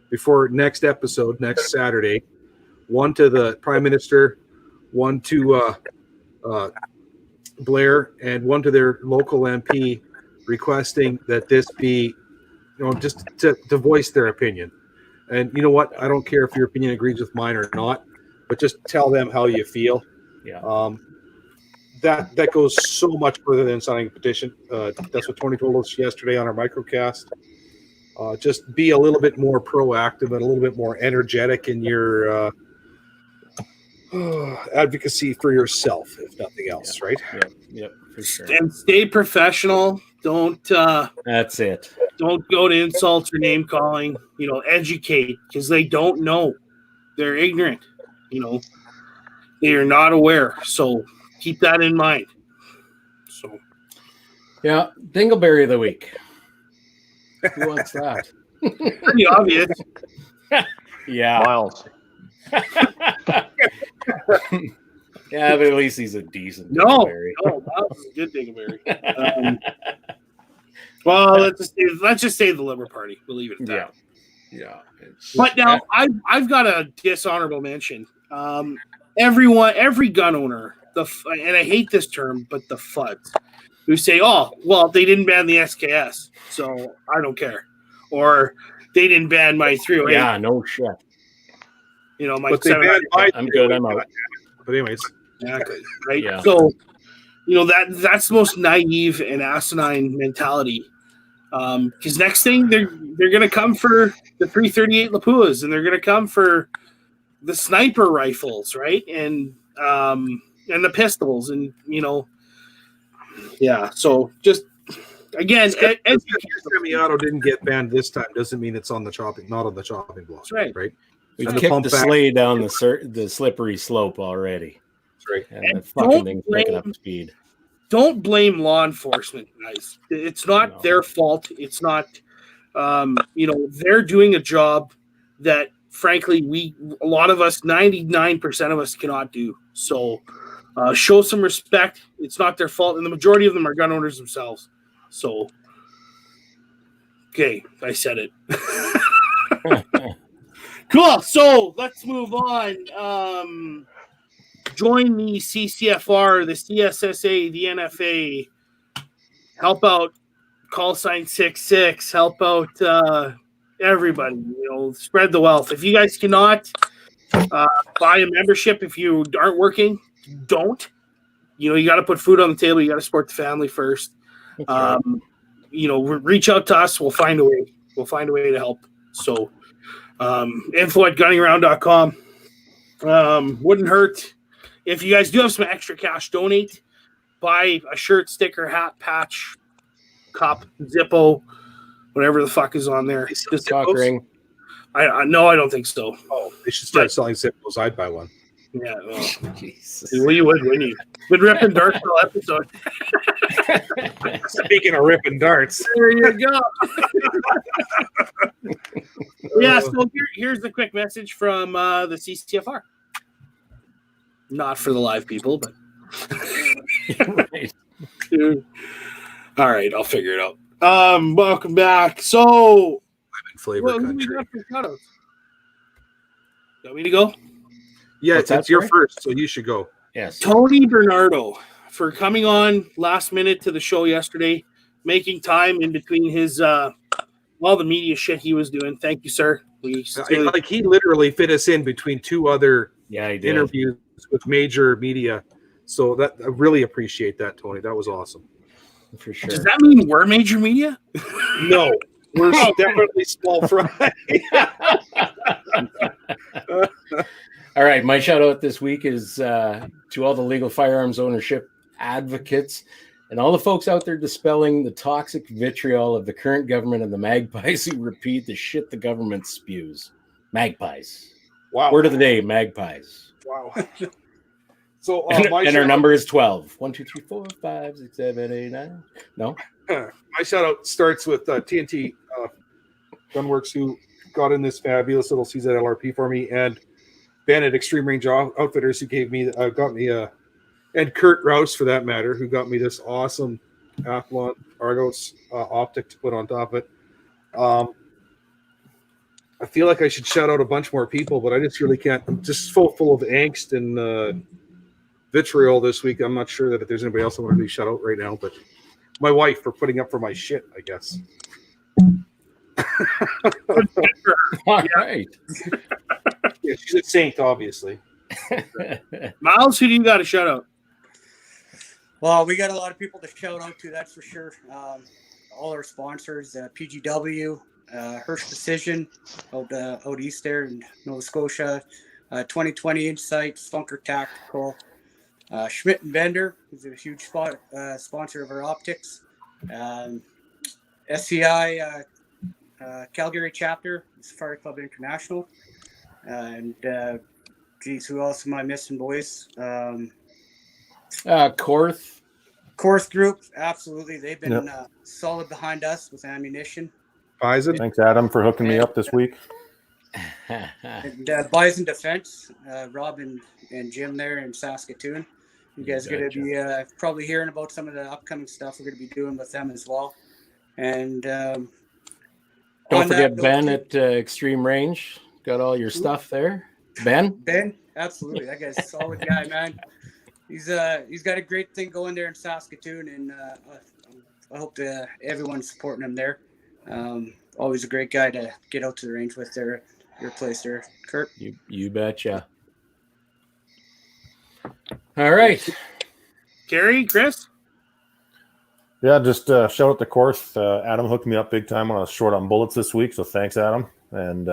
before next episode, next Saturday. 1 to the Prime Minister, 1 to Blair, and 1 to their local MP, requesting that this be, just to voice their opinion. And you know what? I don't care if your opinion agrees with mine or not, but just tell them how you feel. yeah. That goes so much further than signing a petition. That's what Tony told us yesterday on our microcast. Just be a little bit more proactive and a little bit more energetic in your advocacy for yourself, if nothing else, right? Yep, for sure. And stay professional. Don't That's it. Don't go to insults or name calling. Educate, because they don't know. They're ignorant. They are not aware. So keep that in mind. So Yeah, Dingleberry of the week. Who wants that? pretty obvious. Yeah. Miles. Yeah, but at least he's a decent No, Dingleberry. that was a good Dingleberry. Well, let's just say the Liberal Party. We'll leave it at that. Yeah. But now I've got a dishonorable mention. Every gun owner, and I hate this term, but the FUDs who say, "Oh, well, they didn't ban the SKS, so I don't care," or they didn't ban my 308. Yeah, no shit. My But they banned my I'm good. I'm out. But anyways, exactly right. Yeah. So that's the most naive and asinine mentality. Because next thing they're gonna come for the 338 Lapuas, and they're gonna come for the sniper rifles, right? And the pistols, and yeah. So just again, Semi-auto didn't get banned this time doesn't mean it's not on the chopping block. That's right. Right. We've And the kicked pump the back- sleigh down the slippery slope already, That's right. and the And fucking don't thing's picking up blame- speed. Don't blame law enforcement, guys. It's not No. their fault. It's not. They're doing a job that, frankly, a lot of us, 99% of us, cannot do. So, show some respect. It's not their fault, and the majority of them are gun owners themselves. So, okay, I said it. Cool. So let's move on. Join the CCFR, the CSSA, the NFA. Help out Callsign 66. Help out everybody. Spread the wealth. If you guys cannot buy a membership, if you aren't working, don't. You got to put food on the table. You got to support the family first. Right. Reach out to us. We'll find a way. We'll find a way to help. So, info@gunningaround.com. Wouldn't hurt. If you guys do have some extra cash, donate. Buy a shirt, sticker, hat, patch, cup, Zippo, whatever the fuck is on there. Just Cock ring. No, I don't think so. Oh, they should start selling Zippos. I'd buy one. Yeah, well, Jesus. well, you would, wouldn't you? Good ripping darts all episode. Speaking of ripping darts, There you go. Yeah, so here's the quick message from the CCFR. Not for the live people, but Right. all right, I'll figure it out. Welcome back. So, flavor who we country. got for shoutouts? Got me to go? Yeah, What's that, it's your sorry? first, so you should go. Yes. Tony Bernardo for coming on last minute to the show yesterday, making time in between his all the media shit he was doing. Thank you, sir. We Like he literally fit us in between two other Yeah, I did. interviews with major media. So that I really appreciate that, Tony. That was awesome. For sure. Does that mean we're major media? No, we're definitely small fry. All right, my shout out this week is to all the legal firearms ownership advocates and all the folks out there dispelling the toxic vitriol of the current government and the magpies who repeat the shit the government spews. Magpies. Wow. Word of the day, magpies. Wow. So And my our shout-out- number is 12. 1, 2, 3, 4, 5, 6, 7, 8, 9. No? my shout out starts with TNT Gunworks, who got in this fabulous little CZLRP for me, and Ben at Extreme Range Outfitters, who got me and Kurt Rouse, for that matter, who got me this awesome Athlon Argos optic to put on top of it. I feel like I should shout out a bunch more people, but I just really can't. I'm just full of angst and vitriol this week. I'm not sure that if there's anybody else I want to really shout out right now, but my wife for putting up for my shit, I guess. All right. Yeah, she's a saint, obviously. Miles, who do you got to shout out? Well, we got a lot of people to shout out to, that's for sure. All our sponsors, PGW, Hirsch Precision, out east there in Nova Scotia, 2020 Insights, Funker Tactical, Schmidt and Bender, who's a huge sponsor of our optics, SCI Calgary chapter, Safari Club International, and geez, who else am I missing, boys? Korth. Course Group, absolutely. They've been solid behind us with ammunition. Bison. Thanks, Adam, for hooking me up this week. And Bison Defense, Rob and Jim there in Saskatoon. You guys are going to be probably hearing about some of the upcoming stuff we're going to be doing with them as well. And Don't forget Ben at Extreme Range. Got all your stuff there. Ben, absolutely. That guy's a solid guy, man. He's got a great thing going there in Saskatoon, and I hope everyone's supporting him there. Always a great guy to get out to the range with your place there, Kurt. You betcha. All right. Carrie, Chris? Yeah, just shout out the course. Adam hooked me up big time when I was short on bullets this week, so thanks, Adam. And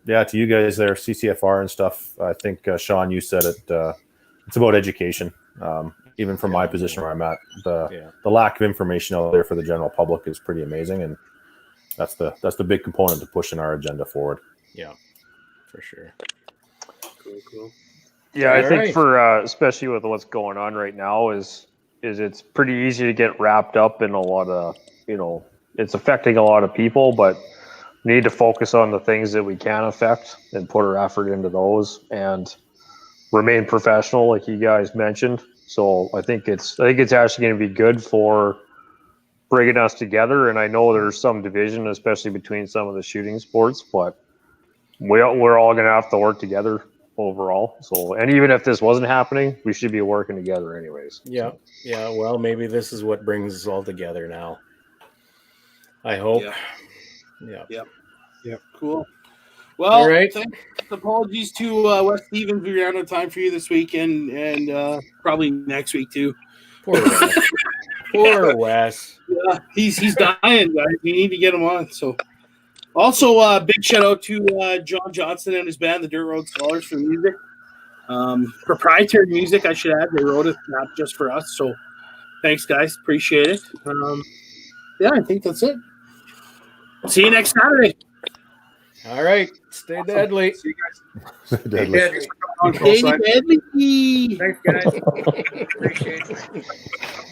yeah, to you guys there, CCFR and stuff. I think Sean, you said it. It's about education. Even from my position where I'm at, the lack of information out there for the general public is pretty amazing, and that's the big component to pushing our agenda forward. Yeah, for sure. Cool. Yeah, I All think right. for especially with what's going on right now is it's pretty easy to get wrapped up in a lot of, it's affecting a lot of people, but we need to focus on the things that we can affect and put our effort into those and remain professional, like you guys mentioned. So I think it's actually going to be good for bringing us together. And I know there's some division, especially between some of the shooting sports, but we're all going to have to work together overall. So, and even if this wasn't happening, we should be working together anyways. Yeah. Yeah. Well, maybe this is what brings us all together now. I hope. Yeah. Cool. Well, All right. Apologies to Wes Stevens. We ran out of time for you this week and probably next week too. Poor Wes. Poor Wes. Yeah, he's dying, guys. We need to get him on. So, also, big shout out to John Johnson and his band, the Dirt Road Scholars, for the music. Proprietary music, I should add. They wrote it not just for us. So, thanks, guys. Appreciate it. Yeah, I think that's it. See you next Saturday. All right. Stay deadly. See you guys. Deadly. Thanks for coming on, Callsign. Deadly. Thanks, guys. Appreciate it.